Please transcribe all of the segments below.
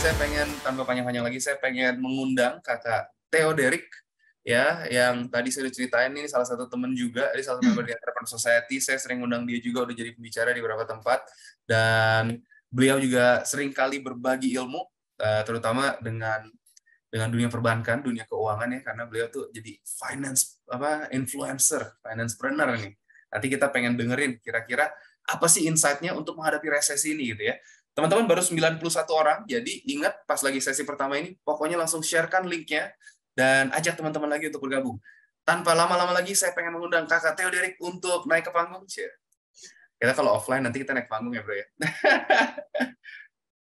saya pengen tanpa panjang-panjang lagi, saya pengen mengundang Kakak Theo Derek ya, yang tadi saya udah ceritain ini salah satu teman juga, ini salah satu member di Entrepreneur Society. Saya sering undang dia juga, udah jadi pembicara di beberapa tempat, dan beliau juga sering kali berbagi ilmu, terutama dengan dunia perbankan, dunia keuangan ya, karena beliau tuh jadi influencer, financepreneur nih. Nanti kita pengen dengerin kira-kira apa sih insight-nya untuk menghadapi resesi ini gitu ya. Teman-teman baru 91 orang, jadi ingat pas lagi sesi pertama ini, pokoknya langsung sharekan linknya dan ajak teman-teman lagi untuk bergabung. Tanpa lama-lama lagi, saya pengen mengundang Kakak Theo Derek untuk naik ke panggung. Kita kalau offline nanti kita naik panggung ya bro ya.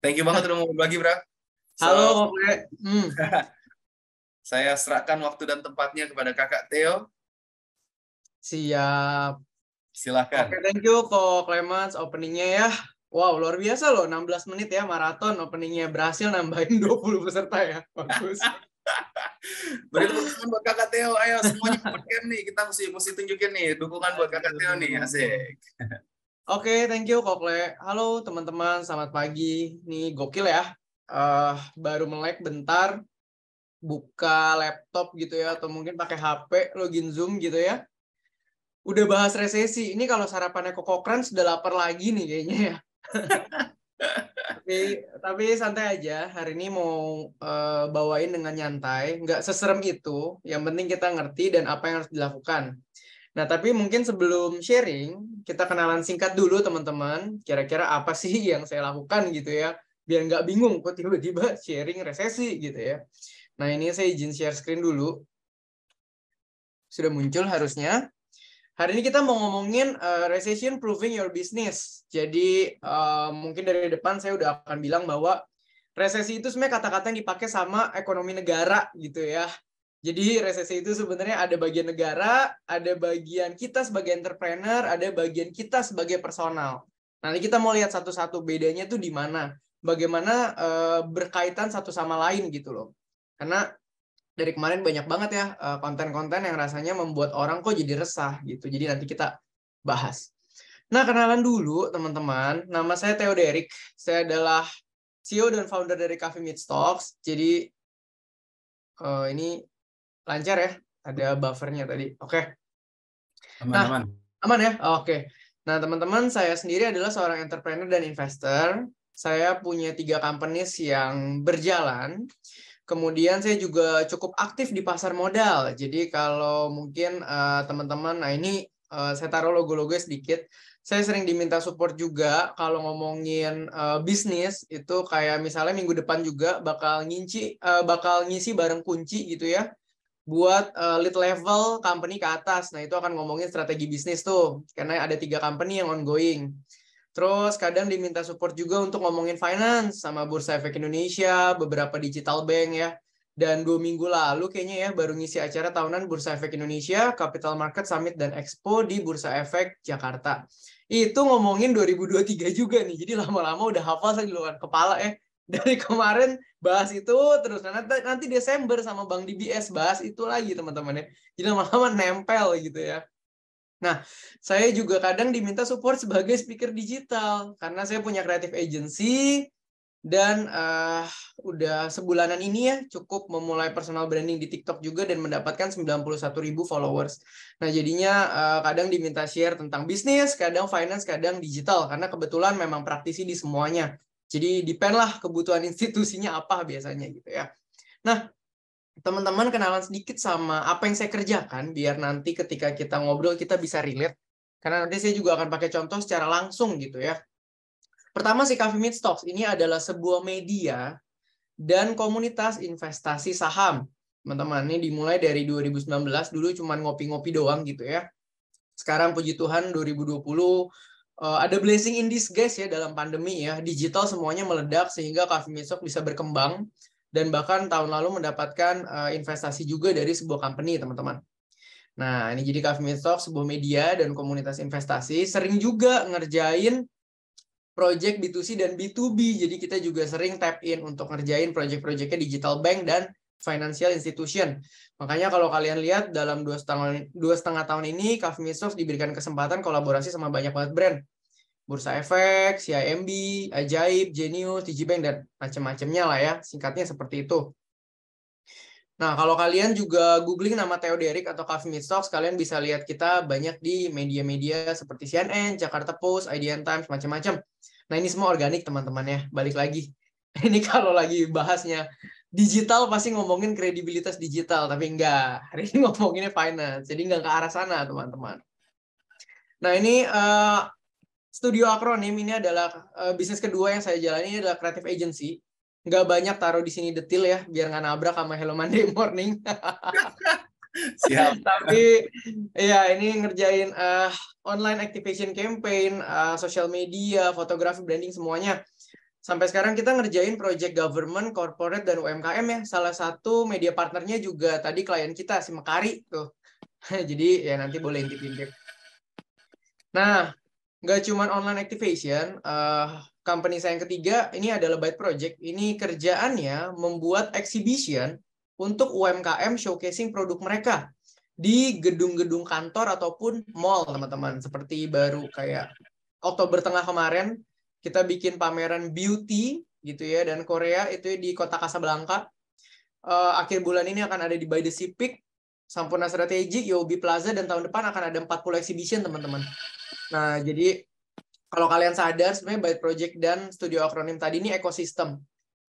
Thank you banget udah mau berbagi bro. Halo, Saya serahkan waktu dan tempatnya kepada Kakak Theo. Siap. Silahkan. Oke, thank you Ko Clemens openingnya ya. Wow, luar biasa loh, 16 menit ya maraton openingnya, berhasil nambahin 20 peserta ya. Bagus. Beri tepuk tangan buat Kakak Theo. Ayo semuanya open nih, kita mesti tunjukin nih dukungan buat Kakak Theo nih, asik. Oke, thank you Kokle. Halo teman-teman, selamat pagi. Nih gokil ya. Baru melek bentar, buka laptop gitu ya, atau mungkin pakai HP, login Zoom gitu ya. Udah bahas resesi. Ini kalau sarapannya Koko Crunch sudah lapar lagi nih kayaknya ya. tapi santai aja. Hari ini mau bawain dengan nyantai. Nggak seserem itu. Yang penting kita ngerti dan apa yang harus dilakukan. Nah, tapi mungkin sebelum sharing, kita kenalan singkat dulu teman-teman. Kira-kira apa sih yang saya lakukan gitu ya. Biar nggak bingung kok tiba-tiba sharing resesi gitu ya. Nah, ini saya izin share screen dulu. Sudah muncul harusnya. Hari ini kita mau ngomongin recession proofing your business. Jadi mungkin dari depan saya udah akan bilang bahwa resesi itu sebenarnya kata-kata yang dipakai sama ekonomi negara gitu ya. Jadi resesi itu sebenarnya ada bagian negara, ada bagian kita sebagai entrepreneur, ada bagian kita sebagai personal. Nanti kita mau lihat satu-satu bedanya tuh di mana. Bagaimana berkaitan satu sama lain gitu loh. Karena dari kemarin banyak banget ya konten-konten yang rasanya membuat orang kok jadi resah gitu. Jadi nanti kita bahas. Nah, kenalan dulu teman-teman. Nama saya Theo Derek. Saya adalah CEO dan founder dari Coffee Meets Talks. Jadi ini lancar ya. Ada buffernya tadi. Oke. Aman-aman. Aman ya? Oke. Nah, teman-teman, saya sendiri adalah seorang entrepreneur dan investor. Saya punya 3 companies yang berjalan. Kemudian saya juga cukup aktif di pasar modal. Jadi kalau mungkin teman-teman, nah ini saya taruh logo-logo sedikit. Saya sering diminta support juga kalau ngomongin bisnis itu kayak misalnya minggu depan juga bakal ngisi bareng kunci gitu ya buat lead level company ke atas. Nah itu akan ngomongin strategi bisnis tuh karena ada 3 company yang ongoing. Terus kadang diminta support juga untuk ngomongin finance sama Bursa Efek Indonesia, beberapa digital bank ya. Dan 2 minggu lalu kayaknya ya baru ngisi acara tahunan Bursa Efek Indonesia, Capital Market Summit dan Expo di Bursa Efek Jakarta. Itu ngomongin 2023 juga nih. Jadi lama-lama udah hafal saya di luar kepala ya. Dari kemarin bahas itu terus nanti Desember sama Bang DBS bahas itu lagi teman-teman ya. Jadi lama-lama nempel gitu ya. Nah, saya juga kadang diminta support sebagai speaker digital karena saya punya creative agency dan udah sebulanan ini ya cukup memulai personal branding di TikTok juga dan mendapatkan 91.000 followers. Nah, jadinya kadang diminta share tentang bisnis, kadang finance, kadang digital karena kebetulan memang praktisi di semuanya. Jadi depend lah kebutuhan institusinya apa biasanya gitu ya. Nah, teman-teman kenalan sedikit sama apa yang saya kerjakan biar nanti ketika kita ngobrol kita bisa relate karena nanti saya juga akan pakai contoh secara langsung gitu ya. Pertama si Coffee Meets Talks ini adalah sebuah media dan komunitas investasi saham. Teman-teman, ini dimulai dari 2019 dulu cuma ngopi-ngopi doang gitu ya. Sekarang puji Tuhan 2020 ada blessing in disguise ya dalam pandemi ya. Digital semuanya meledak sehingga Coffee Meets Talks bisa berkembang. Dan bahkan tahun lalu mendapatkan investasi juga dari sebuah company, teman-teman. Nah, ini jadi Coffee Meets Talks, sebuah media dan komunitas investasi. Sering juga ngerjain project B2C dan B2B. Jadi kita juga sering tap in untuk ngerjain project-projectnya digital bank dan financial institution. Makanya kalau kalian lihat dalam 2,5 tahun ini, Coffee Meets Talks diberikan kesempatan kolaborasi sama banyak banget brand. Bursa Efek, CIMB, Ajaib, Genius, Digibank, dan macam-macamnya lah ya. Singkatnya seperti itu. Nah, kalau kalian juga googling nama Theo Derrick atau Coffee Meets Stocks, kalian bisa lihat kita banyak di media-media seperti CNN, Jakarta Post, IDN Times, macam-macam. Nah, ini semua organik teman-teman ya. Balik lagi. Ini kalau lagi bahasnya digital pasti ngomongin kredibilitas digital, tapi enggak. Hari ini ngomonginnya finance, jadi enggak ke arah sana teman-teman. Nah, ini Studio Akronim ini adalah bisnis kedua yang saya jalani, adalah creative agency. Nggak banyak taruh di sini detail ya, biar nggak nabrak sama Hello Monday Morning. Siap. Tapi ya ini ngerjain online activation campaign, social media, fotografi, branding, semuanya. Sampai sekarang kita ngerjain project government, corporate, dan UMKM ya. Salah satu media partnernya juga tadi klien kita, si Mekari tuh. Jadi ya nanti boleh intip-intip. Nah, nggak cuma online activation, company saya yang ketiga ini adalah Byte Project. Ini kerjaannya membuat exhibition untuk UMKM showcasing produk mereka di gedung-gedung kantor ataupun mall, teman-teman. Seperti baru kayak Oktober tengah kemarin, kita bikin pameran beauty gitu ya, dan Korea itu di kota Casablanca. Akhir bulan ini akan ada di By the Sea Peak, Sampurna Strategic, Yobi Plaza, dan tahun depan akan ada 40 exhibition, teman-teman. Nah, jadi kalau kalian sadar, sebenarnya Byte Project dan Studio Akronim tadi ini ekosistem.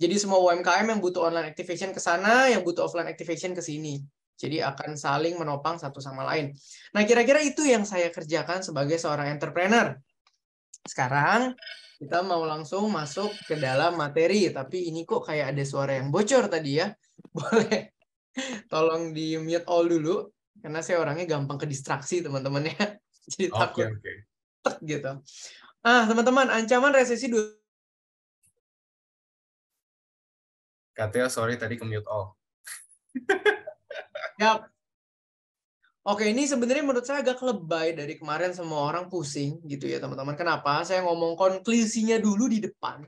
Jadi semua UMKM yang butuh online activation ke sana, yang butuh offline activation ke sini. Jadi akan saling menopang satu sama lain. Nah, kira-kira itu yang saya kerjakan sebagai seorang entrepreneur. Sekarang kita mau langsung masuk ke dalam materi. Tapi ini kok kayak ada suara yang bocor tadi ya. Boleh tolong di mute all dulu. Karena saya orangnya gampang ke distraksi, teman-teman ya. Jadi takut gitu. Teman-teman, ancaman resesi Katanya sorry tadi ke mute all. Yap. Oke, ini sebenarnya menurut saya agak lebay dari kemarin semua orang pusing gitu ya teman-teman. Kenapa? Saya ngomong konklusinya dulu di depan.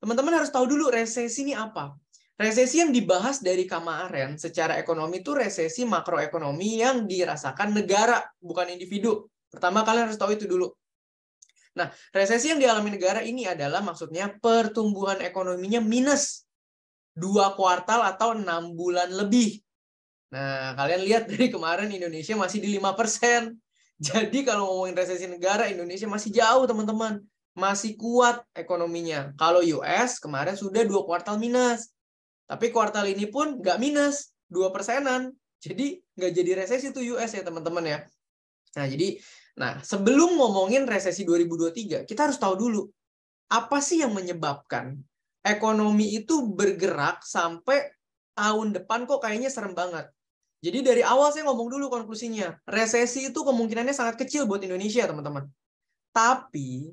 Teman-teman harus tahu dulu resesi ini apa. Resesi yang dibahas dari kemarin secara ekonomi itu resesi makroekonomi yang dirasakan negara, bukan individu. Pertama kalian harus tahu itu dulu. Nah, resesi yang dialami negara ini adalah maksudnya pertumbuhan ekonominya minus 2 kuartal atau 6 bulan lebih. Nah, kalian lihat dari kemarin Indonesia masih di 5%. Jadi kalau ngomongin resesi negara, Indonesia masih jauh, teman-teman. Masih kuat ekonominya. Kalau US kemarin sudah 2 kuartal minus. Tapi kuartal ini pun nggak minus, 2%-an. Jadi nggak jadi resesi tuh US ya, teman-teman ya. Nah, sebelum ngomongin resesi 2023, kita harus tahu dulu, apa sih yang menyebabkan ekonomi itu bergerak sampai tahun depan kok kayaknya serem banget. Jadi dari awal saya ngomong dulu konklusinya. Resesi itu kemungkinannya sangat kecil buat Indonesia, teman-teman. Tapi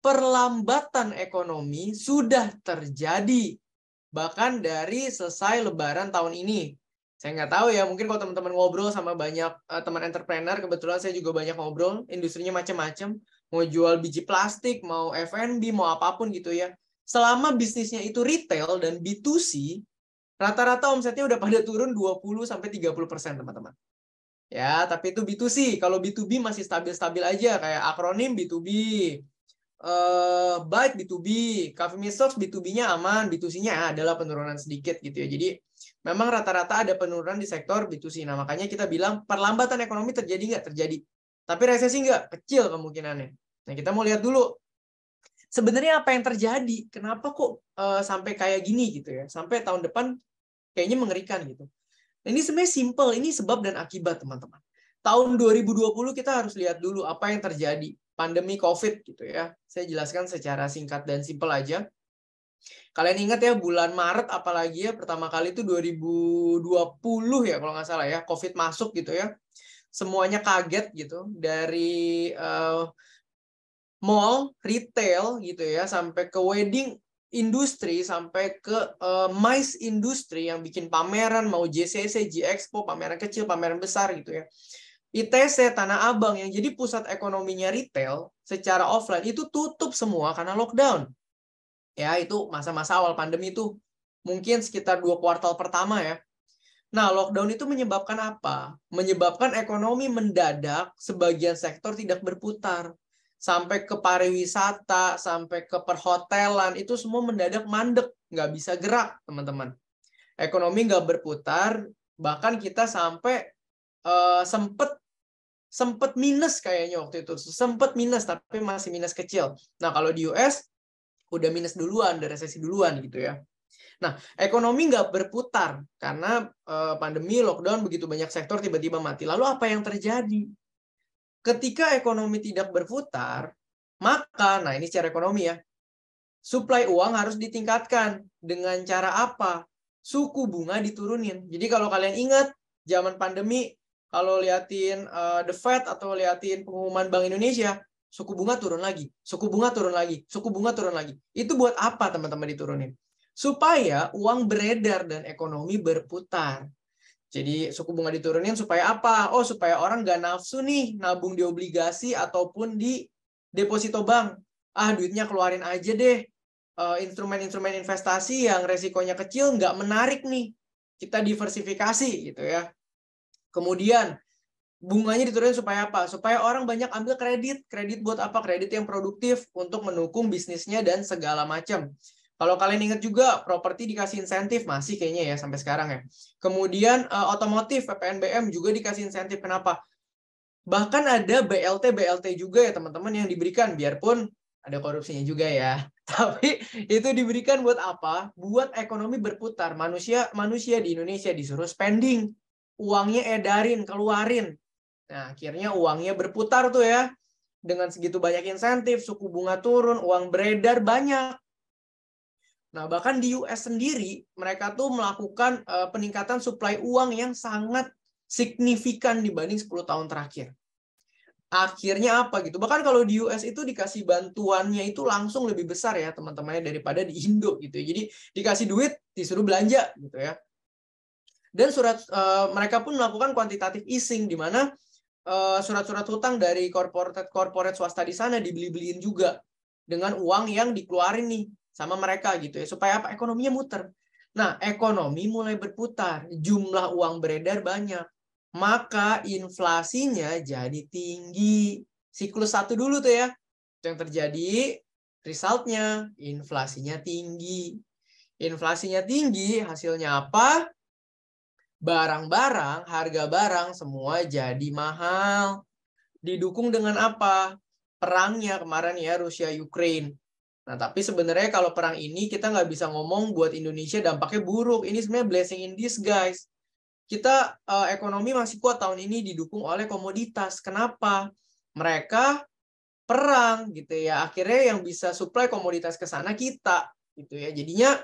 perlambatan ekonomi sudah terjadi. Bahkan dari selesai Lebaran tahun ini. Saya nggak tahu ya, mungkin kalau teman-teman ngobrol sama banyak teman entrepreneur, kebetulan saya juga banyak ngobrol, industrinya macam-macam. Mau jual biji plastik, mau F&B, mau apapun gitu ya. Selama bisnisnya itu retail dan B2C, rata-rata omsetnya udah pada turun 20-30%, teman-teman. Ya, tapi itu B2C. Kalau B2B masih stabil-stabil aja, kayak Akronim B2B, Byte B2B, Coffee Meets Stocks B2B-nya aman, B2C-nya adalah penurunan sedikit gitu ya. Jadi memang rata-rata ada penurunan di sektor B2C. Nah, makanya kita bilang perlambatan ekonomi terjadi nggak? Terjadi. Tapi resesi nggak? Kecil kemungkinannya. Nah, kita mau lihat dulu sebenarnya apa yang terjadi? Kenapa kok sampai kayak gini gitu ya? Sampai tahun depan kayaknya mengerikan gitu. Nah, ini sebenarnya simple, ini sebab dan akibat, teman-teman. Tahun 2020 kita harus lihat dulu apa yang terjadi. Pandemi COVID gitu ya. Saya jelaskan secara singkat dan simple aja. Kalian ingat ya, bulan Maret apalagi ya, pertama kali itu 2020 ya kalau nggak salah ya, COVID masuk gitu ya. Semuanya kaget gitu, dari mall, retail gitu ya, sampai ke wedding industri, sampai ke MICE industri yang bikin pameran, mau JCC, G-Expo, pameran kecil, pameran besar gitu ya. ITC, Tanah Abang yang jadi pusat ekonominya retail secara offline itu tutup semua karena lockdown. Ya, itu masa-masa awal pandemi itu. Mungkin sekitar 2 kuartal pertama ya. Nah, lockdown itu menyebabkan apa? Menyebabkan ekonomi mendadak, sebagian sektor tidak berputar. sampai ke pariwisata, sampai ke perhotelan, itu semua mendadak mandek, nggak bisa gerak, teman-teman. Ekonomi nggak berputar, bahkan kita sampai sempet minus kayaknya waktu itu. Sempet minus, tapi masih minus kecil. Nah, kalau di US, udah minus duluan, udah resesi duluan gitu ya. Nah, ekonomi nggak berputar karena pandemi, lockdown, begitu banyak sektor tiba-tiba mati. Lalu apa yang terjadi? Ketika ekonomi tidak berputar, maka, nah ini secara ekonomi ya, suplai uang harus ditingkatkan. Dengan cara apa? Suku bunga diturunin. Jadi kalau kalian ingat, zaman pandemi, kalau liatin The Fed atau liatin pengumuman Bank Indonesia, suku bunga turun lagi, suku bunga turun lagi, suku bunga turun lagi. Itu buat apa teman-teman diturunin? Supaya uang beredar dan ekonomi berputar. Jadi suku bunga diturunin supaya apa? Oh, supaya orang nggak nafsu nih nabung di obligasi ataupun di deposito bank. Ah, duitnya keluarin aja deh. Instrumen-instrumen investasi yang resikonya kecil nggak menarik nih. Kita diversifikasi gitu ya. Kemudian bunganya diturunin supaya apa? Supaya orang banyak ambil kredit. Kredit buat apa? Kredit yang produktif untuk mendukung bisnisnya dan segala macam. Kalau kalian ingat juga, properti dikasih insentif, masih kayaknya ya sampai sekarang ya. Kemudian otomotif, PPNBM juga dikasih insentif. Kenapa? Bahkan ada BLT juga ya teman-teman yang diberikan, biarpun ada korupsinya juga ya. Tapi itu diberikan buat apa? Buat ekonomi berputar. Manusia di Indonesia disuruh spending. Uangnya edarin, keluarin. Nah, akhirnya uangnya berputar tuh ya. Dengan segitu banyak insentif, suku bunga turun, uang beredar banyak. Nah, bahkan di US sendiri, mereka tuh melakukan peningkatan suplai uang yang sangat signifikan dibanding 10 tahun terakhir. Akhirnya apa gitu? Bahkan kalau di US itu dikasih bantuannya itu langsung lebih besar ya teman-temannya daripada di Indo gitu. Jadi dikasih duit, disuruh belanja gitu ya. Dan mereka pun melakukan quantitative easing di mana surat-surat hutang dari corporate swasta di sana dibeli-beliin juga dengan uang yang dikeluarin nih sama mereka gitu ya, supaya apa? Ekonominya muter. Nah, ekonomi mulai berputar, jumlah uang beredar banyak, maka inflasinya jadi tinggi. Siklus satu dulu tuh ya. Yang terjadi, resultnya inflasinya tinggi. Inflasinya tinggi, hasilnya apa? Barang-barang, harga barang semua jadi mahal. Didukung dengan apa? Perangnya kemarin ya, Rusia-Ukraine. Nah, tapi sebenarnya kalau perang ini kita nggak bisa ngomong buat Indonesia dampaknya buruk. Ini sebenarnya blessing in disguise. Kita ekonomi masih kuat tahun ini didukung oleh komoditas. Kenapa? Mereka perang gitu ya. Akhirnya yang bisa supply komoditas ke sana kita gitu ya. Jadinya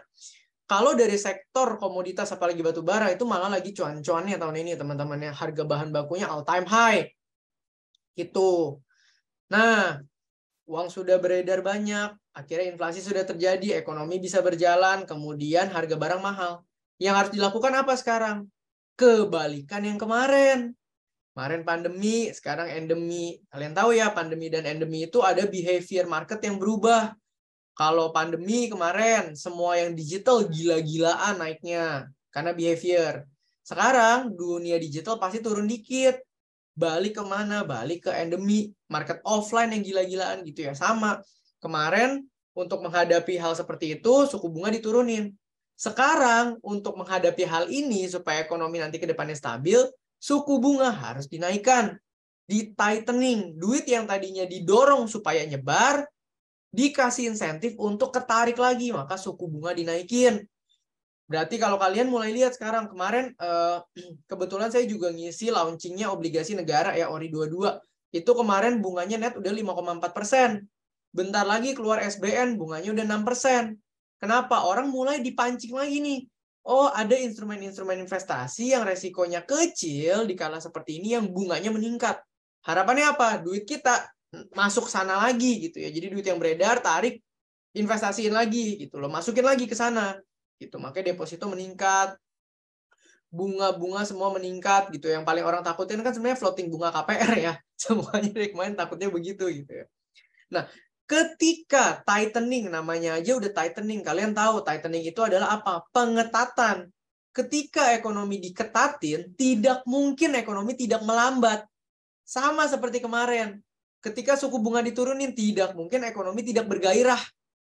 kalau dari sektor komoditas apalagi batu bara itu malah lagi cuan-cuannya tahun ini teman-teman ya. Harga bahan bakunya all time high. Gitu. Nah, uang sudah beredar banyak, akhirnya inflasi sudah terjadi, ekonomi bisa berjalan, kemudian harga barang mahal. Yang harus dilakukan apa sekarang? Kebalikan yang kemarin. Kemarin pandemi, sekarang endemi. Kalian tahu ya, pandemi dan endemi itu ada behavior market yang berubah. Kalau pandemi kemarin, semua yang digital gila-gilaan naiknya karena behavior. Sekarang dunia digital pasti turun dikit. Balik kemana? Balik ke endemi, market offline yang gila-gilaan gitu ya. Sama. Kemarin untuk menghadapi hal seperti itu, suku bunga diturunin. Sekarang untuk menghadapi hal ini supaya ekonomi nanti ke depannya stabil, suku bunga harus dinaikkan. Di tightening. Duit yang tadinya didorong supaya nyebar, dikasih insentif untuk ketarik lagi, maka suku bunga dinaikin. Berarti kalau kalian mulai lihat sekarang, kemarin kebetulan saya juga ngisi launchingnya obligasi negara ya, ORI 22. Itu kemarin bunganya net udah 5,4%. Bentar lagi keluar SBN, bunganya udah 6%. Kenapa? Orang mulai dipancing lagi nih. Oh, ada instrumen-instrumen investasi yang resikonya kecil di kala seperti ini yang bunganya meningkat. Harapannya apa? Duit kita masuk sana lagi gitu ya. Jadi duit yang beredar, tarik, investasiin lagi gitu loh. Masukin lagi ke sana. Gitu. Makanya deposito meningkat, bunga-bunga semua meningkat gitu. Yang paling orang takutin kan sebenarnya floating bunga KPR ya. Semuanya dari kemarin takutnya begitu gitu ya. Nah, ketika tightening, namanya aja udah tightening. Kalian tahu tightening itu adalah apa? Pengetatan. Ketika ekonomi diketatin, tidak mungkin ekonomi tidak melambat. Sama seperti kemarin. ketika suku bunga diturunin, tidak mungkin ekonomi tidak bergairah.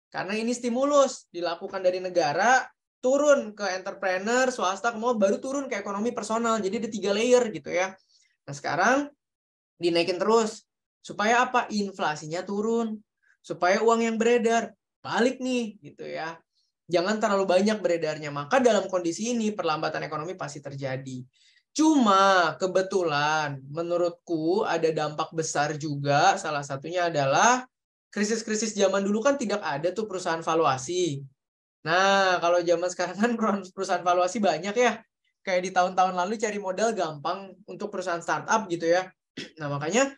Karena ini stimulus dilakukan dari negara, turun ke entrepreneur, swasta, kemudian baru turun ke ekonomi personal. Jadi ada 3 layer gitu ya. Nah sekarang dinaikin terus. Supaya apa? Inflasinya turun. Supaya uang yang beredar balik nih gitu ya. Jangan terlalu banyak beredarnya. Maka dalam kondisi ini perlambatan ekonomi pasti terjadi. Cuma kebetulan menurutku ada dampak besar juga. Salah satunya adalah krisis-krisis zaman dulu kan tidak ada tuh perusahaan valuasi. Nah, kalau zaman sekarang kan perusahaan valuasi banyak ya. Kayak di tahun-tahun lalu cari modal gampang untuk perusahaan startup gitu ya. Nah, makanya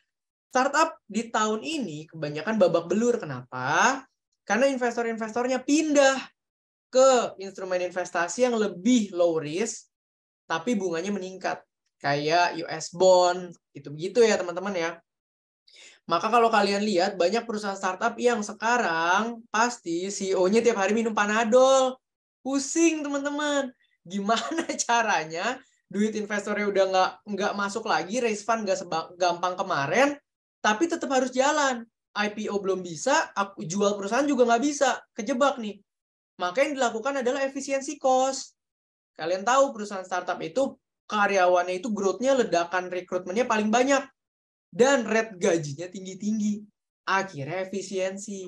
startup di tahun ini kebanyakan babak belur. Kenapa? Karena investor-investornya pindah ke instrumen investasi yang lebih low risk, tapi bunganya meningkat. Kayak US bond, gitu-begitu ya teman-teman ya. Maka kalau kalian lihat banyak perusahaan startup yang sekarang pasti CEO-nya tiap hari minum Panadol. Pusing teman-teman. Gimana caranya duit investornya udah nggak masuk lagi, raise fund nggak segampang kemarin, tapi tetap harus jalan. IPO belum bisa, aku jual perusahaan juga nggak bisa, kejebak nih. Maka yang dilakukan adalah efisiensi cost. Kalian tahu perusahaan startup itu karyawannya itu growth-nya ledakan rekrutmennya paling banyak. Dan rate gajinya tinggi-tinggi. Akhirnya efisiensi.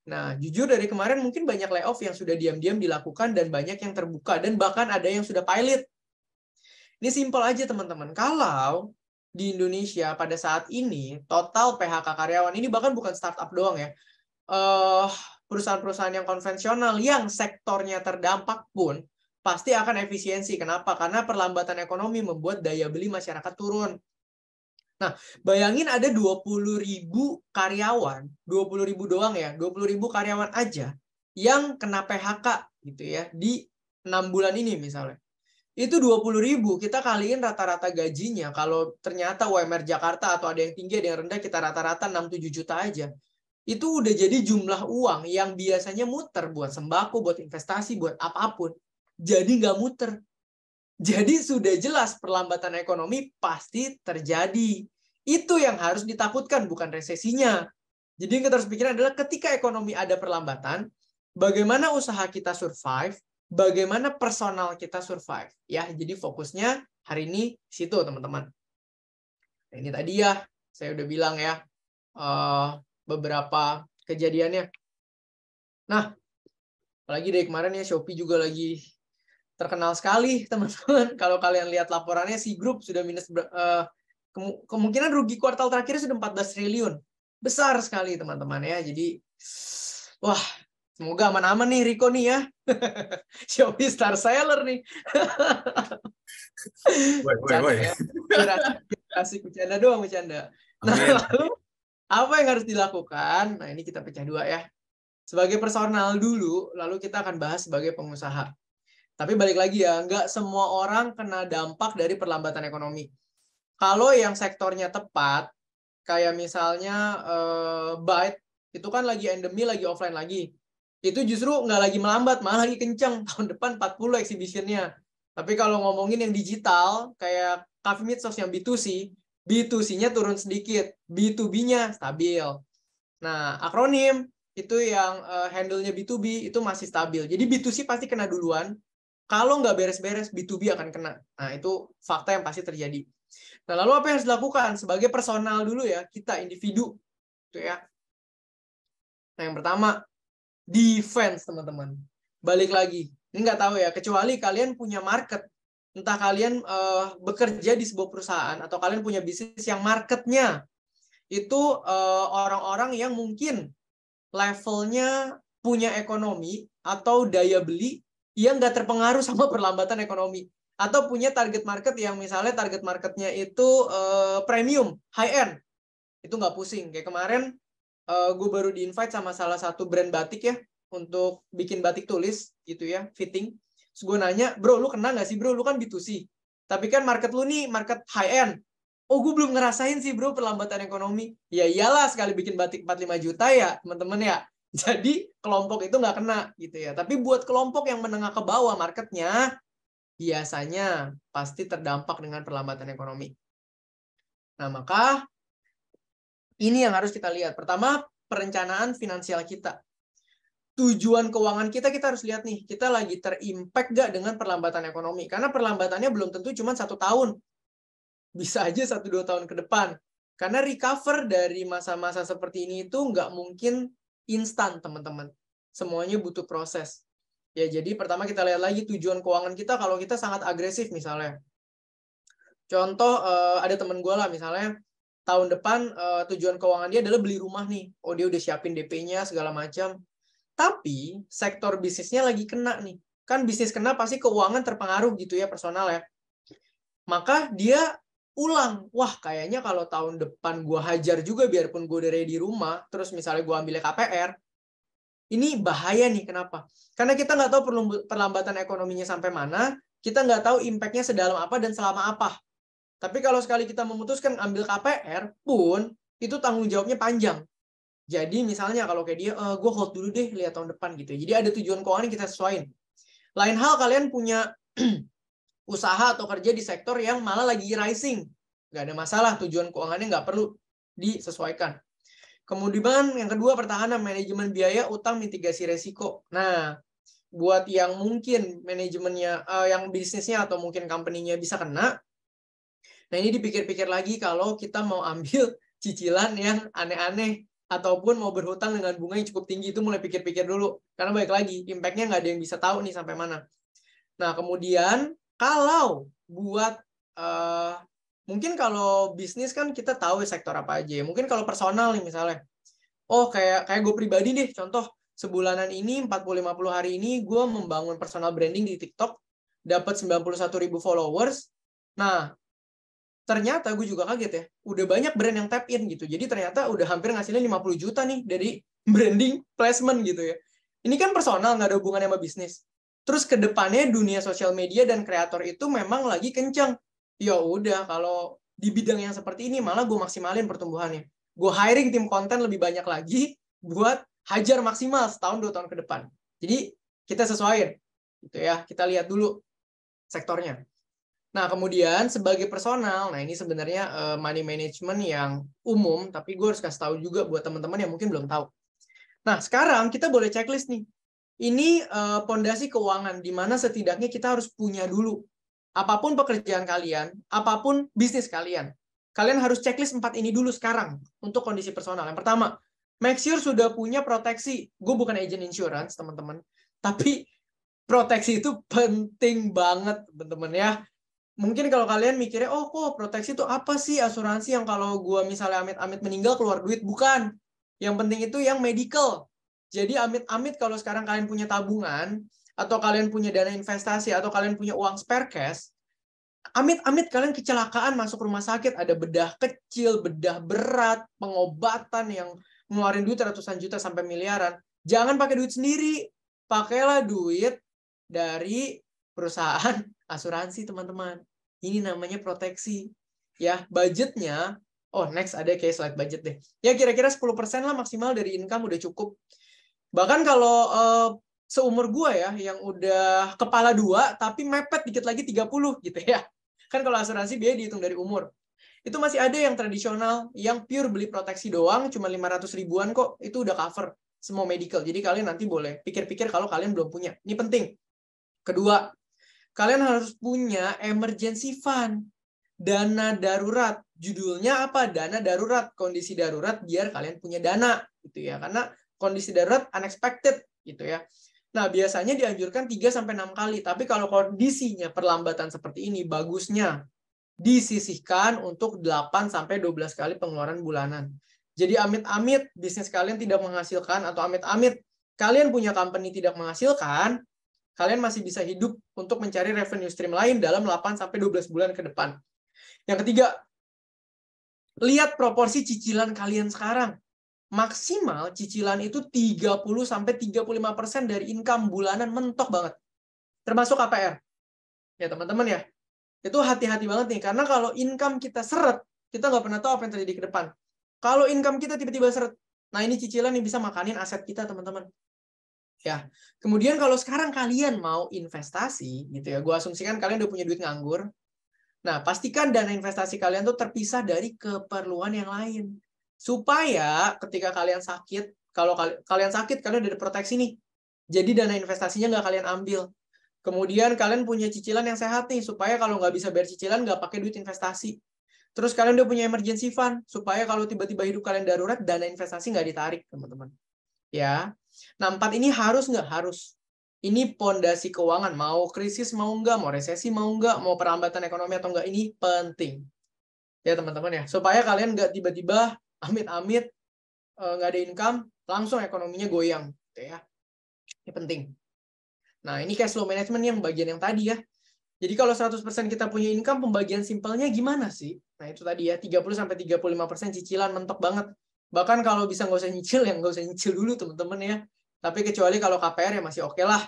Nah, jujur dari kemarin mungkin banyak layoff yang sudah diam-diam dilakukan dan banyak yang terbuka. Dan bahkan ada yang sudah pilot. Ini simpel aja teman-teman. Kalau di Indonesia pada saat ini, total PHK karyawan, ini bahkan bukan startup doang ya. Perusahaan-perusahaan yang konvensional yang sektornya terdampak pun pasti akan efisiensi. Kenapa? Karena perlambatan ekonomi membuat daya beli masyarakat turun. Nah, bayangin ada 20.000 karyawan, 20.000 doang ya, 20.000 karyawan aja yang kena PHK gitu ya di 6 bulan ini misalnya. Itu 20.000, kita kaliin rata-rata gajinya, kalau ternyata UMR Jakarta atau ada yang tinggi, ada yang rendah, kita rata-rata 6-7 juta aja. Itu udah jadi jumlah uang yang biasanya muter buat sembako, buat investasi, buat apapun. Jadi nggak muter. Jadi sudah jelas perlambatan ekonomi pasti terjadi. Itu yang harus ditakutkan, bukan resesinya. Jadi yang kita harus pikirkan adalah ketika ekonomi ada perlambatan, bagaimana usaha kita survive, bagaimana personal kita survive. Ya, jadi fokusnya hari ini situ teman-teman. Nah, ini tadi ya, saya udah bilang ya, beberapa kejadiannya. Nah, apalagi dari kemarin ya, Shopee juga lagi terkenal sekali teman-teman. Kalau kalian lihat laporannya, si grup sudah minus kemungkinan rugi kuartal terakhir sudah 14 triliun. Besar sekali teman-teman ya. Jadi wah, semoga aman-aman nih Riko nih ya. Shopee star seller nih. Bercanda ya. Asik bercanda doang, bercanda. Nah, lalu apa yang harus dilakukan? Nah, ini kita pecah dua ya. Sebagai personal dulu, lalu kita akan bahas sebagai pengusaha. Tapi balik lagi ya, nggak semua orang kena dampak dari perlambatan ekonomi. Kalau yang sektornya tepat, kayak misalnya Byte, itu kan lagi endemi, lagi offline lagi. Itu justru nggak lagi melambat, malah lagi kenceng. Tahun depan 40 exhibition-nya. Tapi kalau ngomongin yang digital, kayak Cafe Meet Sauce yang B2C, B2C-nya turun sedikit, B2B-nya stabil. Nah, akronim, itu yang handle-nya B2B, itu masih stabil. Jadi B2C pasti kena duluan. Kalau nggak beres-beres, B2B akan kena. Nah, itu fakta yang pasti terjadi. Nah, lalu apa yang harus dilakukan? Sebagai personal dulu ya, kita individu. Gitu ya. Nah, yang pertama, defense, teman-teman. Balik lagi. Ini nggak tahu ya, kecuali kalian punya market. Entah kalian bekerja di sebuah perusahaan, atau kalian punya bisnis yang marketnya itu orang-orang yang mungkin levelnya punya ekonomi atau daya beli yang nggak terpengaruh sama perlambatan ekonomi, atau punya target market yang misalnya target marketnya itu premium, high end, itu nggak pusing. Kayak kemarin gue baru di invite sama salah satu brand batik ya untuk bikin batik tulis gitu ya, fitting. Terus gue nanya, bro lu kena nggak sih bro, lu kan B2C, tapi kan market lu nih market high end. Oh, gue belum ngerasain sih bro perlambatan ekonomi. Ya iyalah, sekali bikin batik 45 juta ya teman-teman ya. Jadi kelompok itu nggak kena gitu ya. Tapi buat kelompok yang menengah ke bawah marketnya, biasanya pasti terdampak dengan perlambatan ekonomi. Nah, maka Ini yang harus kita lihat. Pertama, perencanaan finansial kita. Tujuan keuangan kita harus lihat nih, kita lagi terimpact gak dengan perlambatan ekonomi? Karena perlambatannya belum tentu cuma 1 tahun. Bisa aja 1-2 tahun ke depan. Karena recover dari masa-masa seperti ini itu nggak mungkin instan, teman-teman. Semuanya butuh proses. Ya, jadi pertama kita lihat lagi tujuan keuangan kita kalau kita sangat agresif misalnya. Contoh, ada temen gue lah misalnya, tahun depan tujuan keuangan dia adalah beli rumah nih. Oh, dia udah siapin DP-nya segala macam. Tapi sektor bisnisnya lagi kena nih. Kan bisnis kena pasti keuangan terpengaruh gitu ya, personal ya. Maka dia ulang. Wah, kayaknya kalau tahun depan gue hajar juga biarpun gue udah ready di rumah, terus misalnya gue ambil KPR, ini bahaya nih. Kenapa? Karena kita nggak tahu perlambatan ekonominya sampai mana, kita nggak tahu impact-nya sedalam apa dan selama apa. Tapi kalau sekali kita memutuskan ambil KPR pun, itu tanggung jawabnya panjang. Jadi misalnya kalau kayak dia, gue hold dulu deh, lihat tahun depan gitu. Jadi ada tujuan keuangan yang kita sesuaiin. Lain hal kalian punya usaha atau kerja di sektor yang malah lagi rising. Nggak ada masalah, tujuan keuangannya nggak perlu disesuaikan. Kemudian yang kedua, pertahanan, manajemen biaya, utang, mitigasi resiko. Nah, buat yang mungkin manajemennya, yang bisnisnya atau mungkin company-nya bisa kena, nah ini dipikir-pikir lagi kalau kita mau ambil cicilan yang aneh-aneh ataupun mau berhutang dengan bunga yang cukup tinggi, itu mulai pikir-pikir dulu. Karena balik lagi, impact-nya nggak ada yang bisa tahu nih sampai mana. Nah, kemudian kalau buat mungkin kalau bisnis kan kita tahu sektor apa aja. Mungkin kalau personal nih misalnya. Oh, kayak gue pribadi deh, contoh sebulanan ini 40-50 hari ini gue membangun personal branding di TikTok, dapat 91.000 followers. Nah, ternyata gue juga kaget ya, udah banyak brand yang tap in gitu. Jadi ternyata udah hampir ngasilin 50 juta nih dari branding placement gitu ya. Ini kan personal, nggak ada hubungannya sama bisnis. Terus ke depannya dunia sosial media dan kreator itu memang lagi kencang. Ya udah, kalau di bidang yang seperti ini malah gue maksimalin pertumbuhannya. Gue hiring tim konten lebih banyak lagi buat hajar maksimal setahun 2 tahun ke depan. Jadi kita sesuaiin gitu ya. Kita lihat dulu sektornya. Nah, kemudian sebagai personal, nah ini sebenarnya money management yang umum, tapi gue harus kasih tahu juga buat teman-teman yang mungkin belum tahu. Nah, sekarang kita boleh checklist nih. Ini pondasi keuangan, di mana setidaknya kita harus punya dulu. Apapun pekerjaan kalian, apapun bisnis kalian, kalian harus checklist 4 ini dulu sekarang untuk kondisi personal. Yang pertama, make sure sudah punya proteksi. Gue bukan agent insurance, teman-teman. Tapi proteksi itu penting banget, teman-teman ya. Mungkin kalau kalian mikirnya, oh kok proteksi itu apa sih, asuransi yang kalau gue misalnya amit-amit meninggal keluar duit. Bukan. Yang penting itu yang medical. Jadi amit-amit kalau sekarang kalian punya tabungan, atau kalian punya dana investasi, atau kalian punya uang spare cash, amit-amit kalian kecelakaan masuk rumah sakit, ada bedah kecil, bedah berat, pengobatan yang ngeluarin duit ratusan juta sampai miliaran, jangan pakai duit sendiri. Pakailah duit dari perusahaan asuransi, teman-teman. Ini namanya proteksi. Ya, budgetnya, oh next ada kayak slide budget deh. Ya kira-kira 10% lah maksimal dari income udah cukup. Bahkan kalau seumur gue ya, yang udah kepala 2, tapi mepet dikit lagi 30 gitu ya. Kan kalau asuransi biaya dihitung dari umur. Itu masih ada yang tradisional, yang pure beli proteksi doang, cuma 500 ribuan kok, itu udah cover semua medical. Jadi kalian nanti boleh pikir-pikir kalau kalian belum punya. Ini penting. Kedua, kalian harus punya emergency fund, dana darurat. Judulnya apa? Dana darurat, kondisi darurat biar kalian punya dana gitu ya. Karena kondisi darurat unexpected gitu ya. Nah, biasanya dianjurkan 3-6 kali, tapi kalau kondisinya perlambatan seperti ini, bagusnya disisihkan untuk 8-12 kali pengeluaran bulanan. Jadi amit-amit bisnis kalian tidak menghasilkan, atau amit-amit kalian punya company tidak menghasilkan, kalian masih bisa hidup untuk mencari revenue stream lain dalam 8-12 bulan ke depan. Yang ketiga, lihat proporsi cicilan kalian sekarang. Maksimal cicilan itu 30-35% dari income bulanan, mentok banget. Termasuk KPR. Ya teman-teman ya. Itu hati-hati banget nih. Karena kalau income kita seret, kita nggak pernah tahu apa yang terjadi ke depan. Kalau income kita tiba-tiba seret, nah ini cicilan yang bisa makanin aset kita, teman-teman. Ya. Kemudian kalau sekarang kalian mau investasi, gitu ya, gue asumsikan kalian udah punya duit nganggur. Nah, pastikan dana investasi kalian tuh terpisah dari keperluan yang lain. Supaya ketika kalian sakit, kalau kalian sakit, kalian udah ada proteksi nih. Jadi dana investasinya nggak kalian ambil. Kemudian kalian punya cicilan yang sehat nih, supaya kalau nggak bisa bayar cicilan, nggak pakai duit investasi. Terus kalian udah punya emergency fund, supaya kalau tiba-tiba hidup kalian darurat, dana investasi nggak ditarik, teman-teman. Ya. Nah, 4 ini harus nggak? Harus. Ini pondasi keuangan. Mau krisis, mau nggak, mau resesi, mau nggak, mau perlambatan ekonomi atau nggak, ini penting. Ya, teman-teman ya. Supaya kalian nggak tiba-tiba, amit-amit, nggak ada income, langsung ekonominya goyang. Gitu ya. Ini penting. Nah, ini cash flow management yang bagian yang tadi ya. Jadi kalau 100% kita punya income, pembagian simpelnya gimana sih? Nah, itu tadi ya, 30-35% cicilan mentok banget. Bahkan kalau bisa nggak usah nyicil, ya nggak usah nyicil dulu, teman-teman ya. Tapi kecuali kalau KPR ya masih oke lah.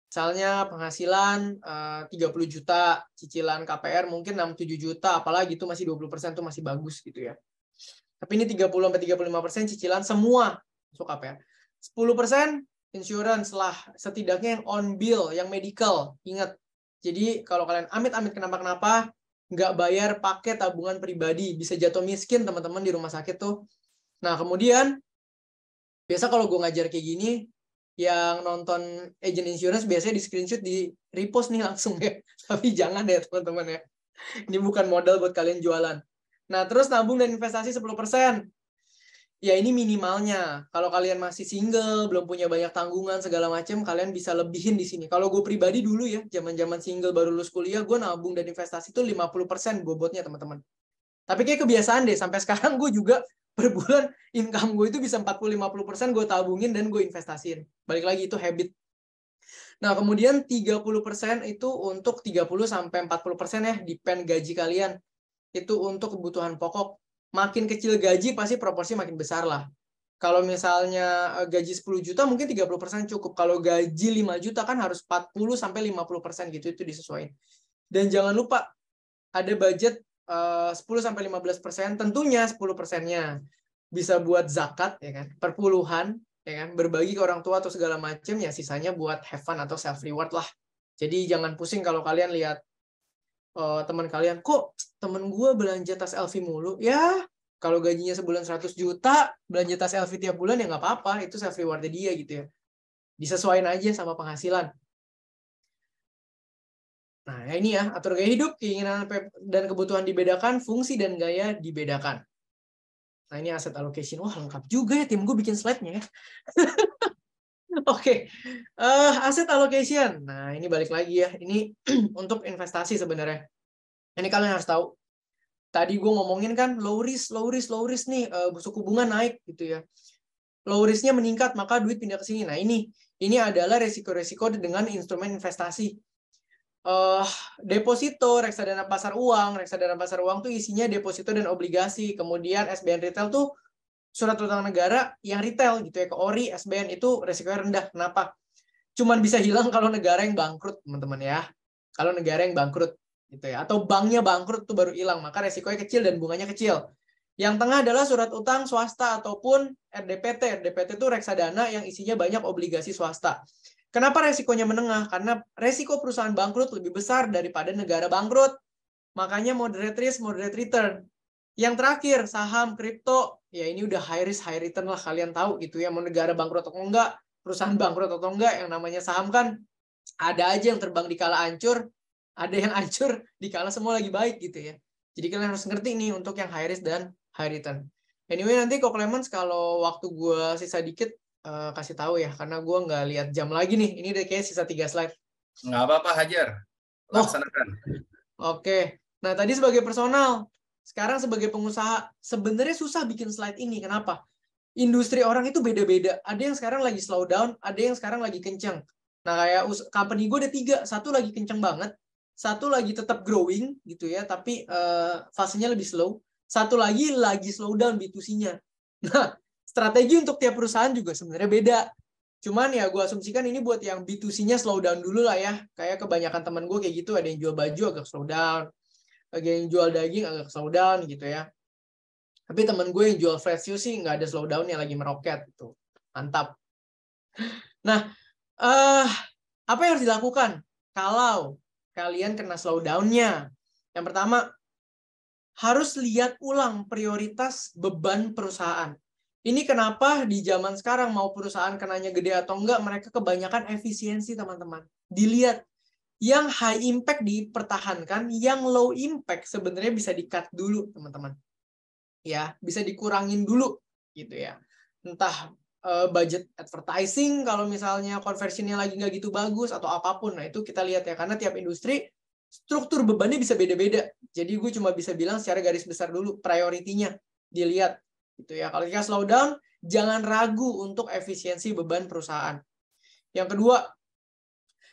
Misalnya penghasilan 30 juta, cicilan KPR mungkin 6-7 juta, apalagi itu masih 20% tuh masih bagus gitu ya. Tapi ini 30-35% cicilan semua masuk KPR. 10% insurance lah, setidaknya yang on bill, yang medical. Ingat, jadi kalau kalian amit-amit kenapa-kenapa, nggak bayar pakai tabungan pribadi, bisa jatuh miskin teman-teman di rumah sakit tuh. Nah, kemudian, biasa kalau gue ngajar kayak gini, yang nonton agent insurance biasanya di screenshot, di repost nih langsung ya. Tapi jangan ya teman-teman ya. Ini bukan modal buat kalian jualan. Nah, terus nabung dan investasi 10%. Ya ini minimalnya. Kalau kalian masih single, belum punya banyak tanggungan segala macam, kalian bisa lebihin di sini. Kalau gue pribadi dulu ya, zaman-zaman single baru lulus kuliah, gue nabung dan investasi itu 50% bobotnya, teman-teman. Tapi kayak kebiasaan deh, sampai sekarang gue juga per bulan income gue itu bisa 40-50% gue tabungin dan gue investasiin. Balik lagi itu habit. Nah, kemudian 30% itu untuk 30-40% ya, depend gaji kalian. Itu untuk kebutuhan pokok. Makin kecil gaji pasti proporsi makin besar lah. Kalau misalnya gaji 10 juta mungkin 30% cukup. Kalau gaji 5 juta kan harus 40-50% gitu, itu disesuaikan. Dan jangan lupa ada budget 10-15%, tentunya 10%-nya bisa buat zakat ya kan, perpuluhan ya kan, berbagi ke orang tua atau segala macam, ya sisanya buat have fun atau self reward lah. Jadi jangan pusing kalau kalian lihat teman kalian, kok temen gue belanja tas LV mulu? Ya, kalau gajinya sebulan 100 juta, belanja tas LV tiap bulan ya nggak apa-apa, itu self reward dia gitu ya. Disesuaikan aja sama penghasilan. Nah, ini ya, atur gaya hidup, keinginan dan kebutuhan dibedakan, fungsi dan gaya dibedakan. Nah, ini asset allocation. Wah, lengkap juga ya, tim gue bikin slide-nya ya. Oke, asset allocation. Nah, ini balik lagi ya. Ini untuk investasi sebenarnya. Ini kalian harus tahu. Tadi gue ngomongin kan low risk nih, suku bunga naik gitu ya. Low risk-nya meningkat, maka duit pindah ke sini. Nah, ini adalah resiko-resiko dengan instrumen investasi. Deposito, reksadana pasar uang tuh isinya deposito dan obligasi. Kemudian SBN retail tuh surat utang negara yang retail gitu ya, ke ORI, SBN itu resikonya rendah. Kenapa? Cuman bisa hilang kalau negara yang bangkrut, teman-teman ya. Kalau negara yang bangkrut gitu ya, atau banknya bangkrut tuh baru hilang, maka resikonya kecil dan bunganya kecil. Yang tengah adalah surat utang swasta ataupun RDPT. RDPT itu reksadana yang isinya banyak obligasi swasta. Kenapa resikonya menengah? Karena resiko perusahaan bangkrut lebih besar daripada negara bangkrut. Makanya moderate risk, moderate return. Yang terakhir, saham, kripto. Ya ini udah high risk, high return lah, kalian tahu gitu ya. Mau negara bangkrut atau enggak, perusahaan bangkrut atau enggak, yang namanya saham kan ada aja yang terbang dikala hancur, ada yang hancur dikala semua lagi baik gitu ya. Jadi kalian harus ngerti nih untuk yang high risk dan high return. Anyway, nanti kok Clemens kalau waktu gue sisa dikit, kasih tahu ya, karena gue nggak lihat jam lagi nih. Ini udah kayak sisa 3 slide. Nggak apa-apa, Hajar. Oh, Laksanakan. oke. Nah, tadi sebagai personal, sekarang sebagai pengusaha, sebenarnya susah bikin slide ini. Kenapa? Industri orang itu beda-beda. Ada yang sekarang lagi slow down, ada yang sekarang lagi kenceng. Nah, kayak company gue ada 3. Satu lagi kenceng banget, satu lagi tetap growing gitu ya, tapi fasenya lebih slow. Satu lagi slow down B2C-nya. Nah, strategi untuk tiap perusahaan juga sebenarnya beda. Cuman ya gue asumsikan ini buat yang B2C-nya slow down dulu lah ya. Kayak kebanyakan teman gue kayak gitu, ada yang jual baju agak slow down, ada yang jual daging agak slow down gitu ya. Tapi temen gue yang jual flash shoe sih nggak ada slowdown-nya, lagi meroket gitu. Mantap. Nah, apa yang harus dilakukan kalau kalian kena slowdown-nya? Yang pertama, harus lihat ulang prioritas beban perusahaan. Ini kenapa di zaman sekarang mau perusahaan kenanya gede atau enggak, mereka kebanyakan efisiensi, teman-teman. Dilihat yang high impact dipertahankan, yang low impact sebenarnya bisa di-cut dulu, teman-teman. Ya, bisa dikurangin dulu gitu ya. Entah budget advertising kalau misalnya conversionnya lagi nggak gitu bagus atau apapun. Nah, itu kita lihat ya, karena tiap industri struktur bebannya bisa beda-beda. Jadi gue cuma bisa bilang secara garis besar dulu prioritinya dilihat gitu ya. Kalau kita slow down, jangan ragu untuk efisiensi beban perusahaan. Yang kedua,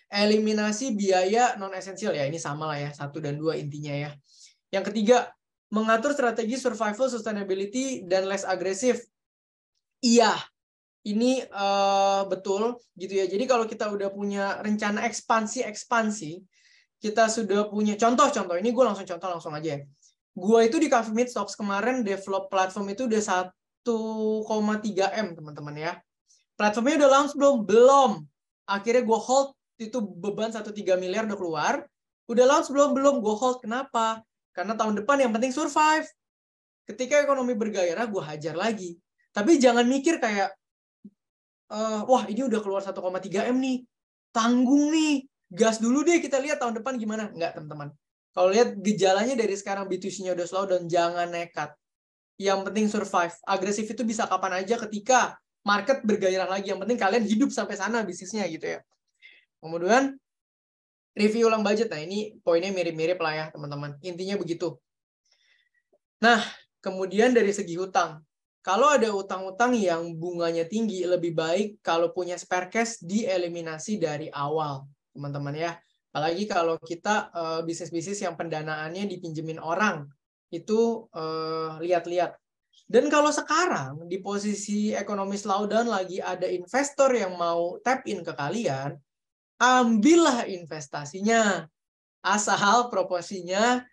eliminasi biaya non esensial ya. Ini sama lah ya, 1 dan 2 intinya ya. Yang ketiga, mengatur strategi survival, sustainability, dan less agresif. Iya, ini betul gitu ya. Jadi kalau kita udah punya rencana ekspansi, kita sudah punya contoh ini, gue langsung aja ya. Gue itu di Coffee Meets Talks kemarin develop platform itu udah 1,3 M, teman-teman ya. Platformnya udah launch belum? Belum. Akhirnya gue hold, itu beban 1,3 miliar udah keluar. Udah launch belum? Belum. Gue hold. Kenapa? Karena tahun depan yang penting survive. Ketika ekonomi bergairah, gue hajar lagi. Tapi jangan mikir kayak, wah ini udah keluar 1,3 M nih, tanggung nih, gas dulu deh kita lihat tahun depan gimana. Enggak, teman-teman. Kalau lihat gejalanya dari sekarang B2C-nya udah slow down, jangan nekat. Yang penting survive. Agresif itu bisa kapan aja ketika market bergairah lagi. Yang penting kalian hidup sampai sana bisnisnya gitu ya. Kemudian review ulang budget. Nah ini poinnya mirip-mirip lah ya teman-teman. Intinya begitu. Nah kemudian dari segi hutang. Kalau ada utang-utang yang bunganya tinggi, lebih baik kalau punya spare cash dieliminasi dari awal, teman-teman ya. Apalagi kalau kita bisnis-bisnis yang pendanaannya dipinjemin orang, itu lihat-lihat. Dan kalau sekarang di posisi ekonomi slowdown lagi ada investor yang mau tap in ke kalian, ambillah investasinya. Asal proporsinya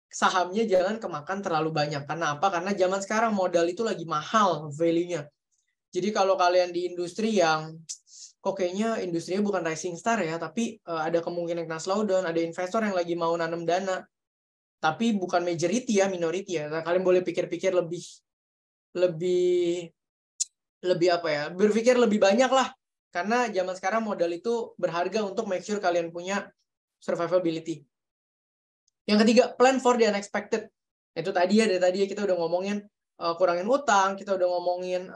sahamnya jangan kemakan terlalu banyak. Karena apa? Karena zaman sekarang modal itu lagi mahal value-nya. Jadi kalau kalian di industri yang kok kayaknya industrinya bukan rising star ya, tapi ada kemungkinan kena slowdown, ada investor yang lagi mau nanam dana, tapi bukan majority ya, minority ya. Nah, kalian boleh pikir-pikir lebih apa ya? Berpikir lebih banyak lah. Karena zaman sekarang modal itu berharga untuk make sure kalian punya survivability. Yang ketiga, plan for the unexpected. Itu tadi ya, dari tadi ya kita udah ngomongin kurangin utang, kita udah ngomongin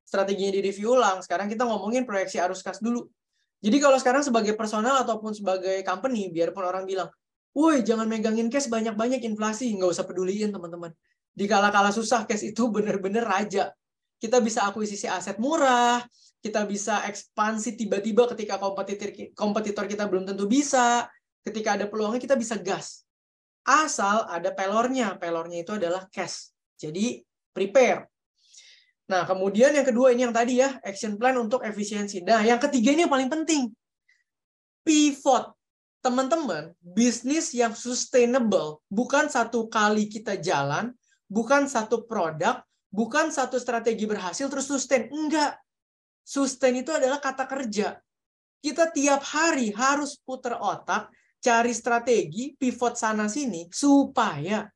strateginya di review ulang. Sekarang kita ngomongin proyeksi arus kas dulu. Jadi kalau sekarang sebagai personal ataupun sebagai company, biarpun orang bilang, woi jangan megangin cash banyak-banyak inflasi, nggak usah peduliin teman-teman. Di kala-kala susah, cash itu bener-bener raja. Kita bisa akuisisi aset murah, kita bisa ekspansi tiba-tiba ketika kompetitor kita belum tentu bisa. Ketika ada peluangnya kita bisa gas. Asal ada pelornya. Pelornya itu adalah cash. Jadi prepare. Nah, kemudian yang kedua ini yang tadi ya, action plan untuk efisiensi. Nah, yang ketiga ini yang paling penting. Pivot. Teman-teman, bisnis yang sustainable bukan satu kali kita jalan, bukan satu produk, bukan satu strategi berhasil terus sustain. Enggak. Sustain itu adalah kata kerja. Kita tiap hari harus putar otak, cari strategi, pivot sana-sini, supaya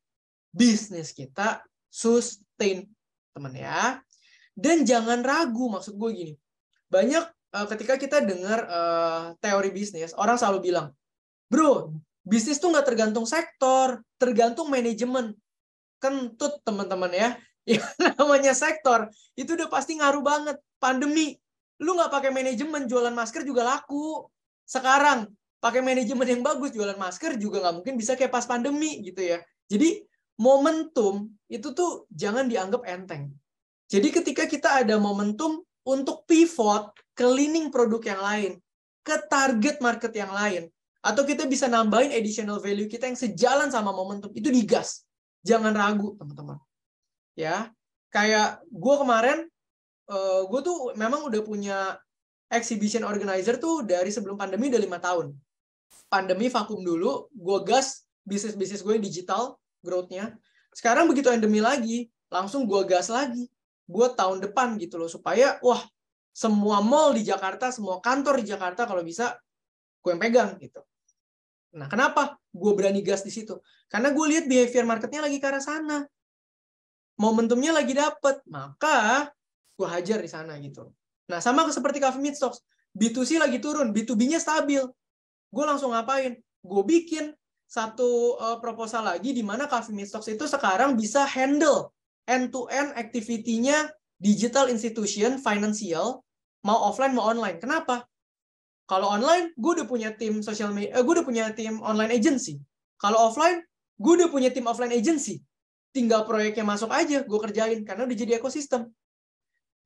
bisnis kita sustain, teman ya. Dan jangan ragu, maksud gue gini. Banyak ketika kita dengar teori bisnis, orang selalu bilang, bro, bisnis tuh nggak tergantung sektor, tergantung manajemen. Kentut, teman-teman ya. Yang namanya sektor, itu udah pasti ngaruh banget. Pandemi, lu nggak pakai manajemen, jualan masker juga laku. Sekarang, pakai manajemen yang bagus, jualan masker juga nggak mungkin bisa kayak pas pandemi gitu ya. Jadi, momentum itu tuh jangan dianggap enteng. Jadi ketika kita ada momentum untuk pivot ke leaning produk yang lain, ke target market yang lain, atau kita bisa nambahin additional value kita yang sejalan sama momentum, itu digas. Jangan ragu, teman-teman. Ya, kayak gue kemarin, gue tuh memang udah punya exhibition organizer tuh dari sebelum pandemi udah 5 tahun. Pandemi vakum dulu, gue gas bisnis-bisnis gue digital growth-nya. Sekarang begitu endemi lagi, langsung gue gas lagi. Gue tahun depan gitu loh, supaya wah semua mall di Jakarta, semua kantor di Jakarta kalau bisa gue yang pegang gitu. Nah, kenapa gue berani gas di situ? Karena gue lihat behavior marketnya lagi ke arah sana. Momentumnya lagi dapet, maka gue hajar di sana gitu. Nah, sama seperti Coffee Meet Stocks. B2C lagi turun, B2B-nya stabil. Gue langsung ngapain? Gue bikin satu proposal lagi di mana Coffee Meet Stocks itu sekarang bisa handle end-to-end activity-nya digital institution, financial, mau offline mau online. Kenapa? Kalau online, gue udah punya tim social media, gue udah punya tim online agency. Kalau offline, gue udah punya tim offline agency. Tinggal proyeknya masuk aja, gue kerjain karena udah jadi ekosistem.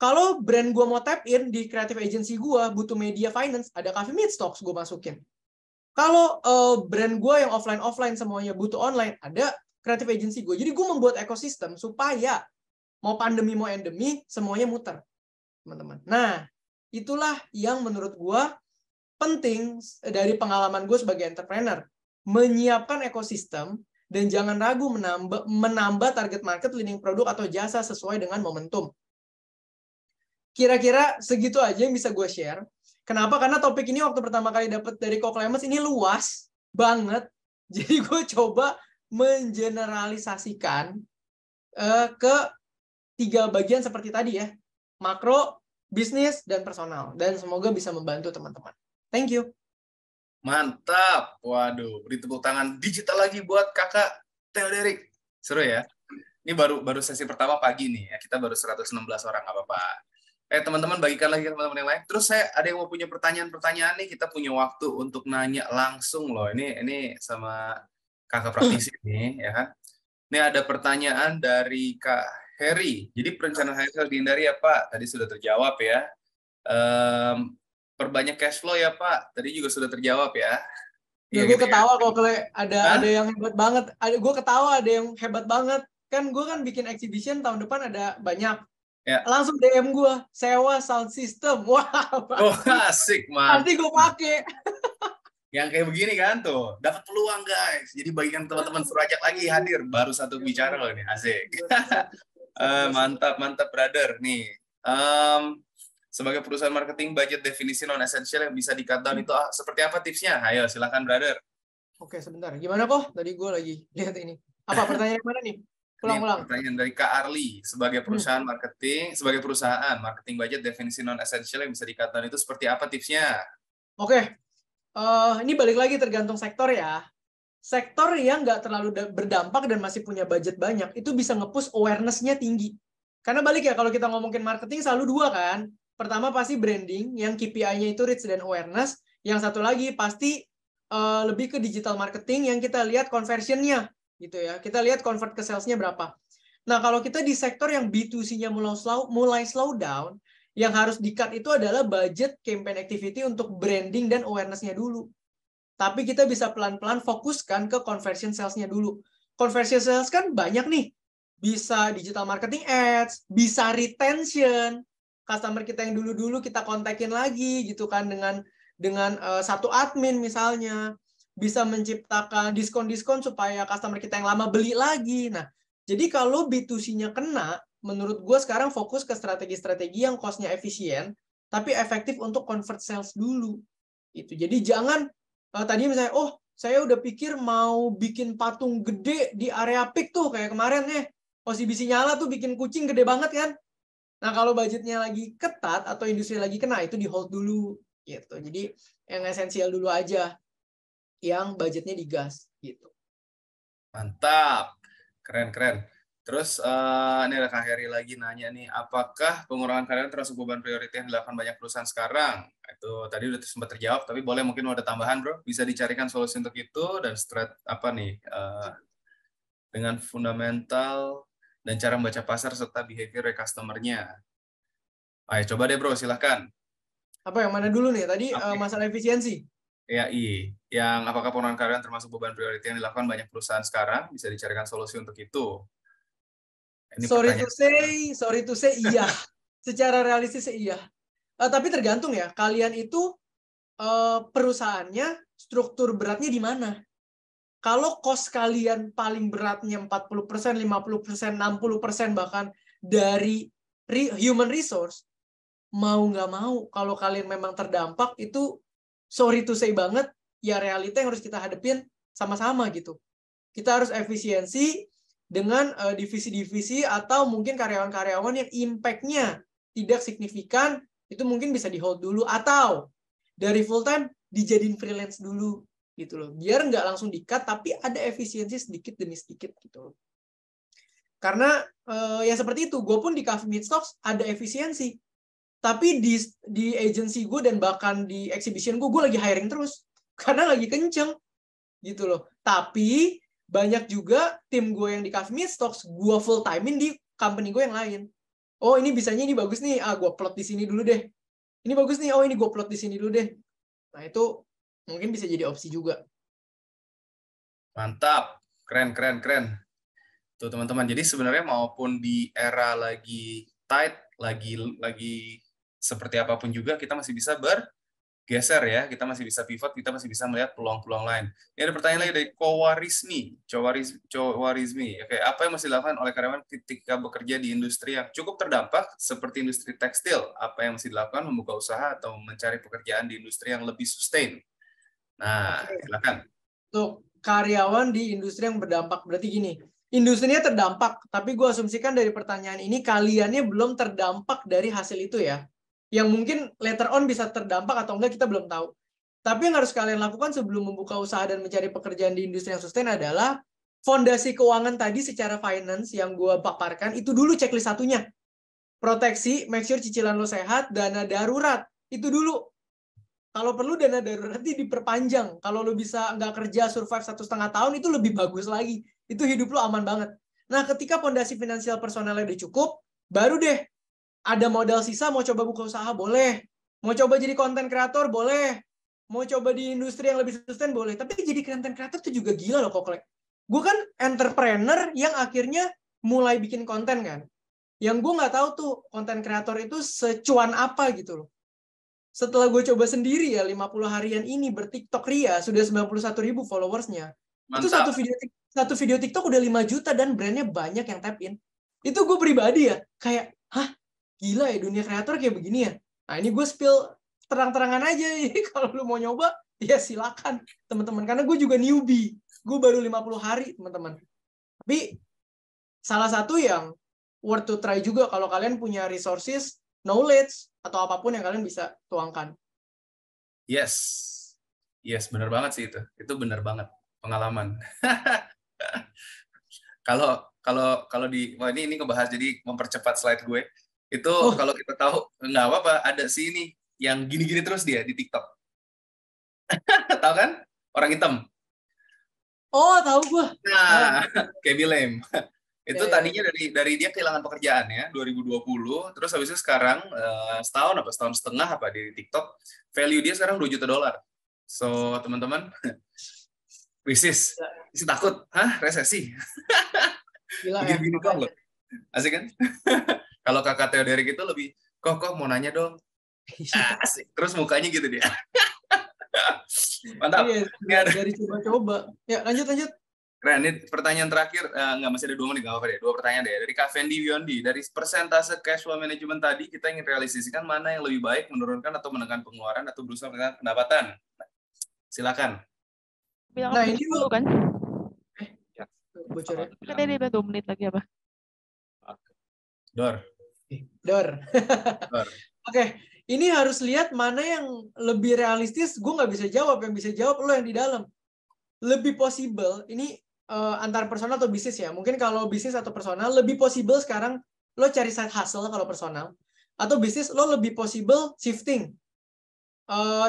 Kalau brand gue mau tap in di creative agency gue, butuh media finance, ada Coffee Meet Stocks gue masukin. Kalau brand gue yang offline semuanya butuh online, ada creative agency gue. Jadi gue membuat ekosistem supaya mau pandemi mau endemi semuanya muter, teman-teman. Nah, itulah yang menurut gue penting dari pengalaman gue sebagai entrepreneur. Menyiapkan ekosistem dan jangan ragu menambah target market leading produk atau jasa sesuai dengan momentum. Kira-kira segitu aja yang bisa gue share. Kenapa? Karena topik ini waktu pertama kali dapat dari Coach Lemons ini luas banget. Jadi gue coba mengeneralisasikan ke 3 bagian seperti tadi ya. Makro, bisnis, dan personal. Dan semoga bisa membantu teman-teman. Thank you. Mantap. Waduh, beri tepuk tangan digital lagi buat Kakak Theoderik. Seru ya. Ini baru sesi pertama pagi nih ya. Kita baru 116 orang, nggak apa-apa. Teman-teman bagikan lagi ke teman-teman yang lain. Terus ada yang mau punya pertanyaan-pertanyaan nih, kita punya waktu untuk nanya langsung loh. Ini sama Kakak praktisi nih ya kan. Ini ada pertanyaan dari Kak Heri. Jadi perencanaan hasil dihindari ya Pak? Tadi sudah terjawab ya. Perbanyak cash flow ya Pak? Tadi juga sudah terjawab ya. Ya, gue ketawa kok kalau ada yang hebat banget. Gue ketawa ada yang hebat banget. Kan gue kan bikin exhibition tahun depan ada banyak. Ya. Langsung DM gue, sewa sound system. Wah, asik, man. pasti gue pakai. Yang kayak begini kan tuh, dapat peluang guys. Jadi bagikan teman-teman suruh ajak lagi hadir. Baru satu bicara loh ini, asik. Mantap, brother. Nih, sebagai perusahaan marketing, budget definisi non-essential yang bisa di-cut down itu seperti apa tipsnya? Ayo, silakan brother. Oke, sebentar. Gimana kok? Tadi gue lagi lihat ini. Apa pertanyaan mana nih? Ulang. Pertanyaan dari Kak Arli. Sebagai perusahaan marketing budget definisi non-essential yang bisa di-cut down itu seperti apa tipsnya? Oke. Ini balik lagi tergantung sektor ya. Sektor yang nggak terlalu berdampak dan masih punya budget banyak, itu bisa nge-push awareness-nya tinggi. Karena balik ya, kalau kita ngomongin marketing selalu 2 kan. Pertama pasti branding, yang KPI-nya itu reach dan awareness. Yang satu lagi pasti lebih ke digital marketing, yang kita lihat conversion-nya. Gitu ya. Kita lihat convert ke sales-nya berapa. Nah, kalau kita di sektor yang B2C-nya mulai slow down, yang harus di-cut itu adalah budget campaign activity untuk branding dan awareness-nya dulu. Tapi kita bisa pelan-pelan fokuskan ke conversion sales-nya dulu. Conversion sales kan banyak nih. Bisa digital marketing ads, bisa retention. Customer kita yang dulu-dulu kita kontakin lagi gitu kan dengan satu admin misalnya. Bisa menciptakan diskon-diskon supaya customer kita yang lama beli lagi. Nah, jadi kalau B2C-nya kena, menurut gue sekarang fokus ke strategi-strategi yang cost-nya efisien, tapi efektif untuk convert sales dulu. Itu. Jadi jangan tadi misalnya, saya udah pikir mau bikin patung gede di area peak tuh, kayak kemarin OCBC nyala tuh bikin kucing gede banget kan. Nah, kalau budgetnya lagi ketat atau industri lagi kena, itu di hold dulu. Gitu. Jadi yang esensial dulu aja, yang budgetnya digas. Gitu. Mantap. Keren. Terus ini ada Kak Heri lagi nanya nih, apakah pengurangan karyawan termasuk beban prioritas yang dilakukan banyak perusahaan sekarang? Itu tadi udah sempat terjawab, tapi boleh mungkin ada tambahan bro, bisa dicarikan solusi untuk itu dan dengan fundamental dan cara membaca pasar serta behavior customer-nya. Ayo coba deh bro, silahkan. Apa yang mana dulu nih? Tadi masalah efisiensi. Ya, yang apakah pengurangan karyawan termasuk beban prioritas yang dilakukan banyak perusahaan sekarang, bisa dicarikan solusi untuk itu. Ini sorry to say iya. Secara realistis iya. Tapi tergantung ya, kalian itu perusahaannya struktur beratnya di mana. Kalau cost kalian paling beratnya 40%, 50%, 60% bahkan dari human resource, mau nggak mau, kalau kalian memang terdampak itu sorry to say banget, ya realita yang harus kita hadepin sama-sama gitu. Kita harus efisiensi dengan divisi-divisi atau mungkin karyawan-karyawan yang impact-nya tidak signifikan, itu mungkin bisa di-hold dulu, atau dari full-time dijadiin freelance dulu gitu loh. Biar nggak langsung di-cut, tapi ada efisiensi sedikit demi sedikit gitu loh. Karena ya seperti itu, gue pun di Coffee Meets Talks ada efisiensi. Tapi di agency gue dan bahkan di exhibition gue lagi hiring terus. Karena lagi kenceng gitu loh. Tapi banyak juga tim gue yang di Coffee Meets Talks, gue full timein di company gue yang lain. Oh ini bisanya ini bagus nih, gue plot di sini dulu deh. Ini bagus nih, oh ini gue plot di sini dulu deh. Nah itu mungkin bisa jadi opsi juga. Mantap, keren, keren, keren. Tuh teman-teman, jadi sebenarnya maupun di era lagi tight, lagi seperti apapun juga, kita masih bisa bergeser ya, kita masih bisa pivot, kita masih bisa melihat peluang-peluang lain. Ini ada pertanyaan lagi dari Cowarismi. Oke, apa yang mesti dilakukan oleh karyawan ketika bekerja di industri yang cukup terdampak seperti industri tekstil? Apa yang mesti dilakukan, membuka usaha atau mencari pekerjaan di industri yang lebih sustain? Nah, silakan. Untuk karyawan di industri yang berdampak, berarti gini, industrinya terdampak, tapi gue asumsikan dari pertanyaan ini kaliannya belum terdampak dari hasil itu ya. Yang mungkin later on bisa terdampak atau enggak kita belum tahu. Tapi yang harus kalian lakukan sebelum membuka usaha dan mencari pekerjaan di industri yang sustain adalah fondasi keuangan tadi secara finance yang gue paparkan, itu dulu checklist satunya. Proteksi, make sure cicilan lo sehat, dana darurat, itu dulu. Kalau perlu dana darurat nanti diperpanjang. Kalau lo bisa nggak kerja survive 1,5 tahun itu lebih bagus lagi. Itu hidup lo aman banget. Nah ketika fondasi finansial personalnya udah cukup, baru deh ada modal sisa mau coba buka usaha boleh. Mau coba jadi konten kreator boleh. Mau coba di industri yang lebih sustain boleh. Tapi jadi konten kreator itu juga gila loh kok. Gue kan entrepreneur yang akhirnya mulai bikin konten kan. Yang gue nggak tahu tuh konten kreator itu secuan apa gitu loh. Setelah gue coba sendiri ya 50 harian ini bertiktok ria sudah 91.000 followersnya. Itu Mantap. satu video TikTok udah 5 juta dan brandnya banyak yang tap in. Itu gue pribadi ya kayak gila ya dunia kreator kayak begini ya. Nah ini gue spill terang-terangan aja. Kalau lu mau nyoba ya silakan teman-teman, karena gue juga newbie. Gue baru 50 hari teman-teman. Tapi salah satu yang worth to try juga kalau kalian punya resources, knowledge, atau apapun yang kalian bisa tuangkan. Yes, benar banget sih itu. Itu benar banget pengalaman. Kalau ini ngebahas jadi mempercepat slide gue. Itu kalau kita tahu nggak apa-apa, ada sih ini yang gini-gini terus dia di TikTok. Tahu kan? Orang hitam. Oh, tahu gue. Nah, Kevin Lam. Itu tadinya dari dia kehilangan pekerjaan ya 2020, terus habis itu sekarang setahun setengah di TikTok, value dia sekarang $2 juta. So teman-teman, krisis takut, resesi. Begini dong loh, asik kan? Kalau kakak Theo Derek itu lebih kok mau nanya dong, asik. Terus mukanya gitu dia. Mantap. Dari coba-coba. Ya lanjut. Keren, ini pertanyaan terakhir, masih ada 2 menit, nggak apa-apa deh. 2 pertanyaan deh. Dari Kak Fendi Wiondi, dari persentase cash flow management tadi, kita ingin realisasikan mana yang lebih baik, menurunkan atau menekan pengeluaran, atau berusaha menekan pendapatan. Silakan. Bilang ini dulu kan? Bocor ya? Kan dia udah 2 menit lagi apa? Dor. Oke, ini harus lihat mana yang lebih realistis. Gue nggak bisa jawab, yang bisa jawab lo yang di dalam. Lebih possible, ini antar personal atau bisnis ya. Mungkin kalau bisnis atau personal, lebih possible sekarang lo cari side hustle kalau personal. Atau bisnis lo lebih possible shifting.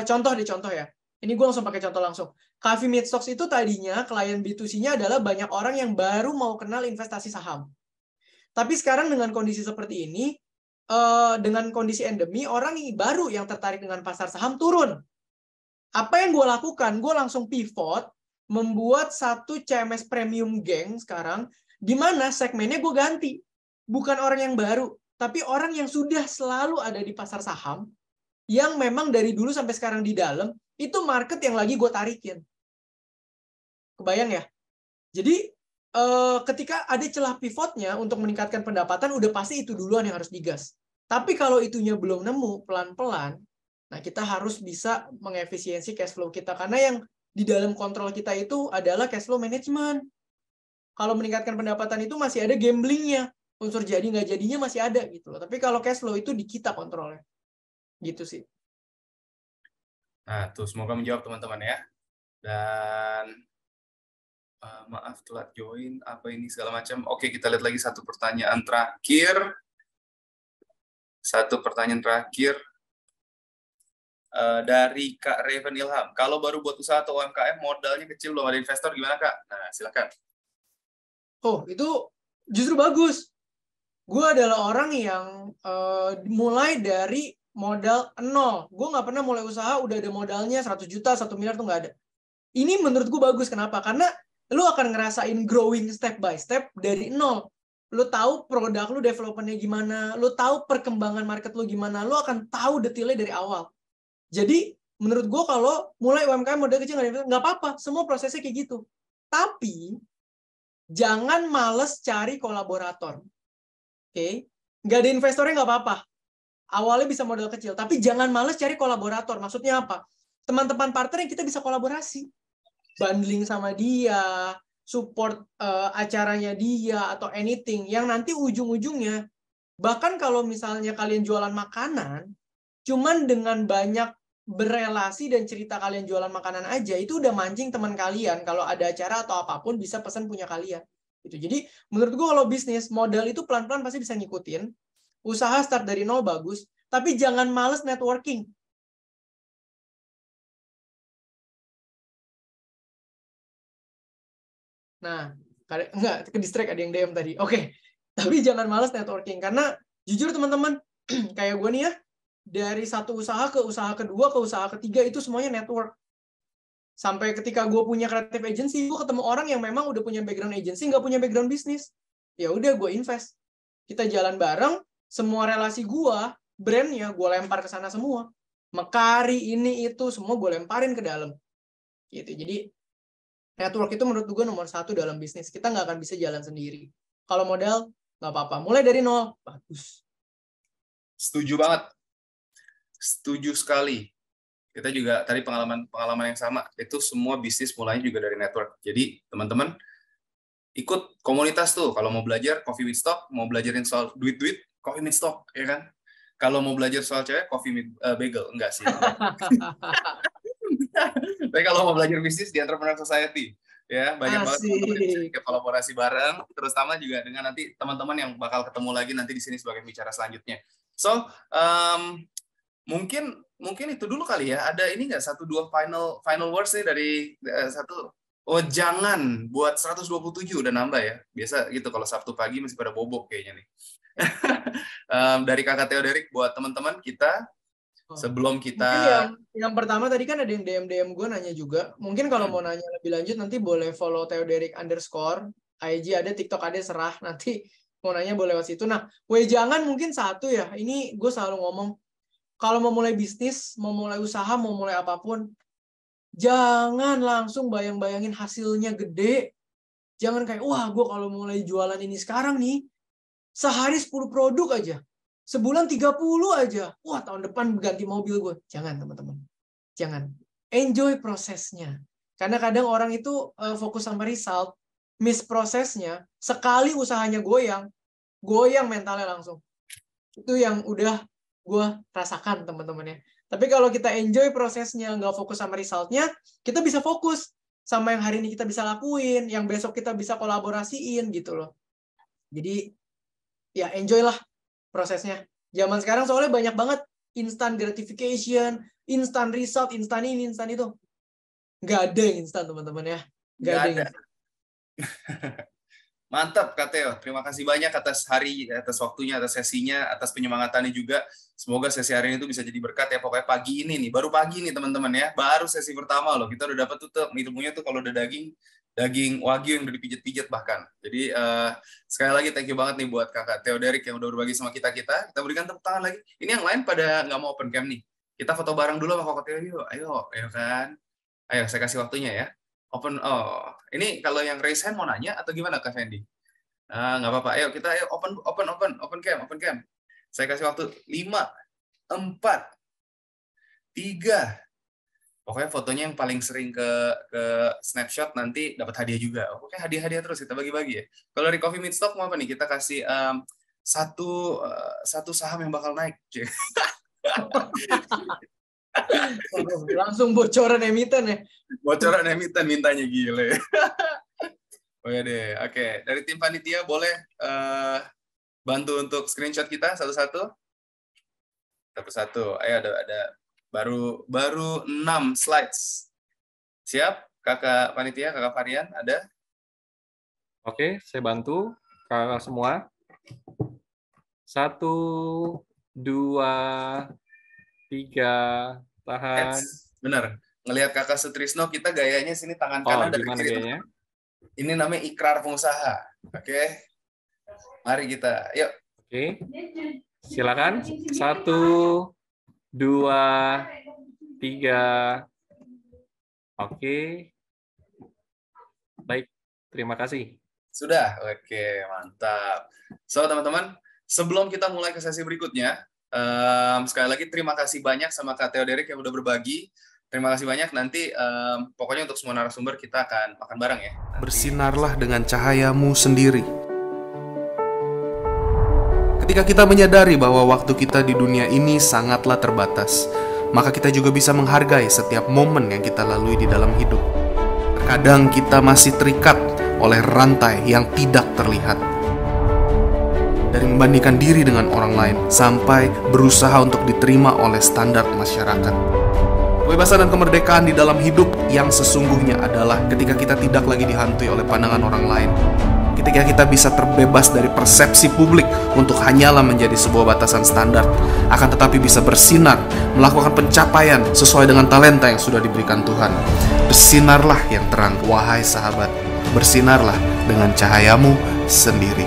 Contoh ya. Ini gue langsung pakai contoh langsung. Coffee Meets Talks itu tadinya klien B2C-nya adalah banyak orang yang baru mau kenal investasi saham. Tapi sekarang dengan kondisi seperti ini, dengan kondisi endemi, orang baru yang tertarik dengan pasar saham turun. Apa yang gue lakukan? Gue langsung pivot, membuat satu CMS Premium Gang sekarang, di mana segmennya gue ganti. Bukan orang yang baru, tapi orang yang sudah selalu ada di pasar saham, yang memang dari dulu sampai sekarang di dalam, itu market yang lagi gue tarikin. Kebayang ya? Jadi, ketika ada celah pivotnya untuk meningkatkan pendapatan, udah pasti itu duluan yang harus digas. Tapi kalau itunya belum nemu, pelan-pelan, nah kita harus bisa mengefisiensi cash flow kita. Karena yang di dalam kontrol kita itu adalah cash flow management. Kalau meningkatkan pendapatan itu masih ada gamblingnya. Unsur jadi nggak jadinya masih ada gitu loh. Tapi kalau cash flow itu di kita kontrolnya. Gitu sih. Nah, tuh semoga menjawab teman-teman ya. Dan maaf telat join, apa ini segala macam. Oke, kita lihat lagi satu pertanyaan terakhir. Dari Kak Raven Ilham. Kalau baru buat usaha atau UMKM, modalnya kecil, belum ada investor, gimana Kak? Nah, silakan. Oh, itu justru bagus. Gue adalah orang yang mulai dari modal nol. Gue nggak pernah mulai usaha udah ada modalnya 100 juta, 1 miliar tuh nggak ada. Ini menurut gue bagus. Kenapa? Karena lu akan ngerasain growing step by step dari nol. Lu tahu produk lu development-nya gimana, lu tahu perkembangan market lu gimana, lu akan tahu detailnya dari awal. Jadi menurut gue kalau mulai UMKM modal kecil nggak apa-apa, semua prosesnya kayak gitu. Tapi jangan males cari kolaborator. Oke, nggak ada investornya nggak apa-apa. Awalnya bisa modal kecil, tapi jangan males cari kolaborator. Maksudnya apa? Teman-teman partner yang kita bisa kolaborasi, bundling sama dia, support acaranya dia atau anything yang nanti ujung-ujungnya, bahkan kalau misalnya kalian jualan makanan, cuman dengan banyak berelasi dan cerita kalian jualan makanan aja, itu udah mancing teman kalian kalau ada acara atau apapun bisa pesan punya kalian. Gitu. Jadi menurut gue kalau bisnis, modal itu pelan-pelan pasti bisa ngikutin. Usaha start dari nol bagus, tapi jangan males networking. Nah, enggak, ke distract ada yang DM tadi. Oke. Tapi jangan males networking. Karena jujur teman-teman, kayak gue nih ya, dari satu usaha ke usaha kedua ke usaha ketiga itu semuanya network. Sampai ketika gue punya creative agency, gue ketemu orang yang memang udah punya background agency, nggak punya background bisnis. Ya udah gue invest. Kita jalan bareng, semua relasi gue, brandnya gue lempar ke sana semua. Mekari ini itu semua gue lemparin ke dalam. Gitu. Jadi network itu menurut gue nomor 1 dalam bisnis. Kita nggak akan bisa jalan sendiri. Kalau modal nggak apa-apa. Mulai dari nol, bagus. Setuju banget. Setuju sekali. Kita juga tadi pengalaman yang sama. Itu semua bisnis mulainya juga dari network. Jadi teman-teman ikut komunitas tuh. Kalau mau belajar Coffee with Stock, mau belajarin soal duit-duit, Coffee with Stock, ya kan? Kalau mau belajar soal cewek, Coffee with Bagel. Enggak sih. Enggak. Tapi kalau mau belajar bisnis di Entrepreneur Society, ya banyak banget teman-teman yang bisa kolaborasi bareng, terutama juga dengan nanti teman-teman yang bakal ketemu lagi nanti di sini sebagai bicara selanjutnya. So, mungkin itu dulu kali ya. Ada ini nggak 1-2 final words nih dari satu? Oh, jangan buat 127 udah nambah ya. Biasa gitu kalau Sabtu pagi masih pada bobok kayaknya nih. Dari Kakak Theoderik buat teman-teman kita sebelum kita yang pertama tadi kan ada yang DM gue nanya juga. Mungkin kalau mau nanya lebih lanjut nanti boleh follow Theoderik _ IG ada, TikTok ada, serah nanti mau nanya boleh lewat situ. Nah, jangan mungkin satu ya. Ini gue selalu ngomong kalau mau mulai bisnis, mau mulai usaha, mau mulai apapun, jangan langsung bayang-bayangin hasilnya gede. Jangan kayak, wah gue kalau mulai jualan ini sekarang nih, sehari 10 produk aja. Sebulan 30 aja. Wah, tahun depan ganti mobil gue. Jangan, teman-teman. Jangan. Enjoy prosesnya. Karena kadang orang itu fokus sama result, miss prosesnya, sekali usahanya goyang mentalnya langsung. Itu yang udah gue rasakan, teman-teman ya. Tapi kalau kita enjoy prosesnya, nggak fokus sama resultnya, kita bisa fokus sama yang hari ini kita bisa lakuin, yang besok kita bisa kolaborasiin gitu loh. Jadi ya enjoy lah prosesnya. Zaman sekarang soalnya banyak banget instant gratification, instant result, instan ini, instan itu. Nggak ada yang instan, teman-teman ya. Nggak ada. Mantap, Kak Theo. Terima kasih banyak atas waktunya, atas sesinya, atas penyemangatannya juga. Semoga sesi hari ini tuh bisa jadi berkat ya. Pokoknya pagi ini nih, baru pagi nih teman-teman ya. Baru sesi pertama loh. Kita udah dapat tuh ilmunya tuh kalau udah daging wagyu yang udah dipijat-pijat bahkan. Jadi sekali lagi thank you banget nih buat Kakak Theoderik yang udah berbagi sama kita. Kita berikan tepuk tangan lagi. Ini yang lain pada nggak mau open cam nih. Kita foto bareng dulu sama Kakak Theo yuk. Ayo kan. Ayo saya kasih waktunya ya. Ini kalau yang raise hand mau nanya atau gimana Kak Fendi? Nggak apa-apa. Ayo kita open cam. Saya kasih waktu 5, 4, 3, Pokoknya fotonya yang paling sering ke snapshot nanti dapat hadiah juga. Oke, hadiah-hadiah terus kita bagi-bagi ya. Kalau dari Coffee Meet Stock mau apa nih? Kita kasih satu saham yang bakal naik. Langsung bocoran emiten ya. Bocoran emiten mintanya gile. Oh ya deh. Oke, dari tim panitia boleh bantu untuk screenshot kita satu-satu. Satu-satu. Ayo ada baru 6 slides. Siap? Kakak panitia, Kakak Varian ada? Oke, saya bantu kakak semua. 1, 2, 3, tahan. Bener. Ngelihat Kakak Sutrisno, kita gayanya sini tangan kanan dari Gimana kiri. gayanya? Ini namanya ikrar pengusaha. Oke. Mari kita. Yuk. Oke. Silakan. 1, 2, 3. Oke. Baik, terima kasih. Sudah? Oke, mantap. So, teman-teman, sebelum kita mulai ke sesi berikutnya, sekali lagi terima kasih banyak sama Kak Theoderik yang udah berbagi. Terima kasih banyak. Nanti, pokoknya untuk semua narasumber kita akan makan bareng ya. Bersinarlah dengan cahayamu sendiri. Ketika kita menyadari bahwa waktu kita di dunia ini sangatlah terbatas, maka kita juga bisa menghargai setiap momen yang kita lalui di dalam hidup. Terkadang kita masih terikat oleh rantai yang tidak terlihat. Dari membandingkan diri dengan orang lain, sampai berusaha untuk diterima oleh standar masyarakat. Kebebasan dan kemerdekaan di dalam hidup yang sesungguhnya adalah ketika kita tidak lagi dihantui oleh pandangan orang lain. Ketika kita bisa terbebas dari persepsi publik untuk hanyalah menjadi sebuah batasan standar, akan tetapi bisa bersinar, melakukan pencapaian sesuai dengan talenta yang sudah diberikan Tuhan. Bersinarlah yang terang, wahai sahabat. Bersinarlah dengan cahayamu sendiri.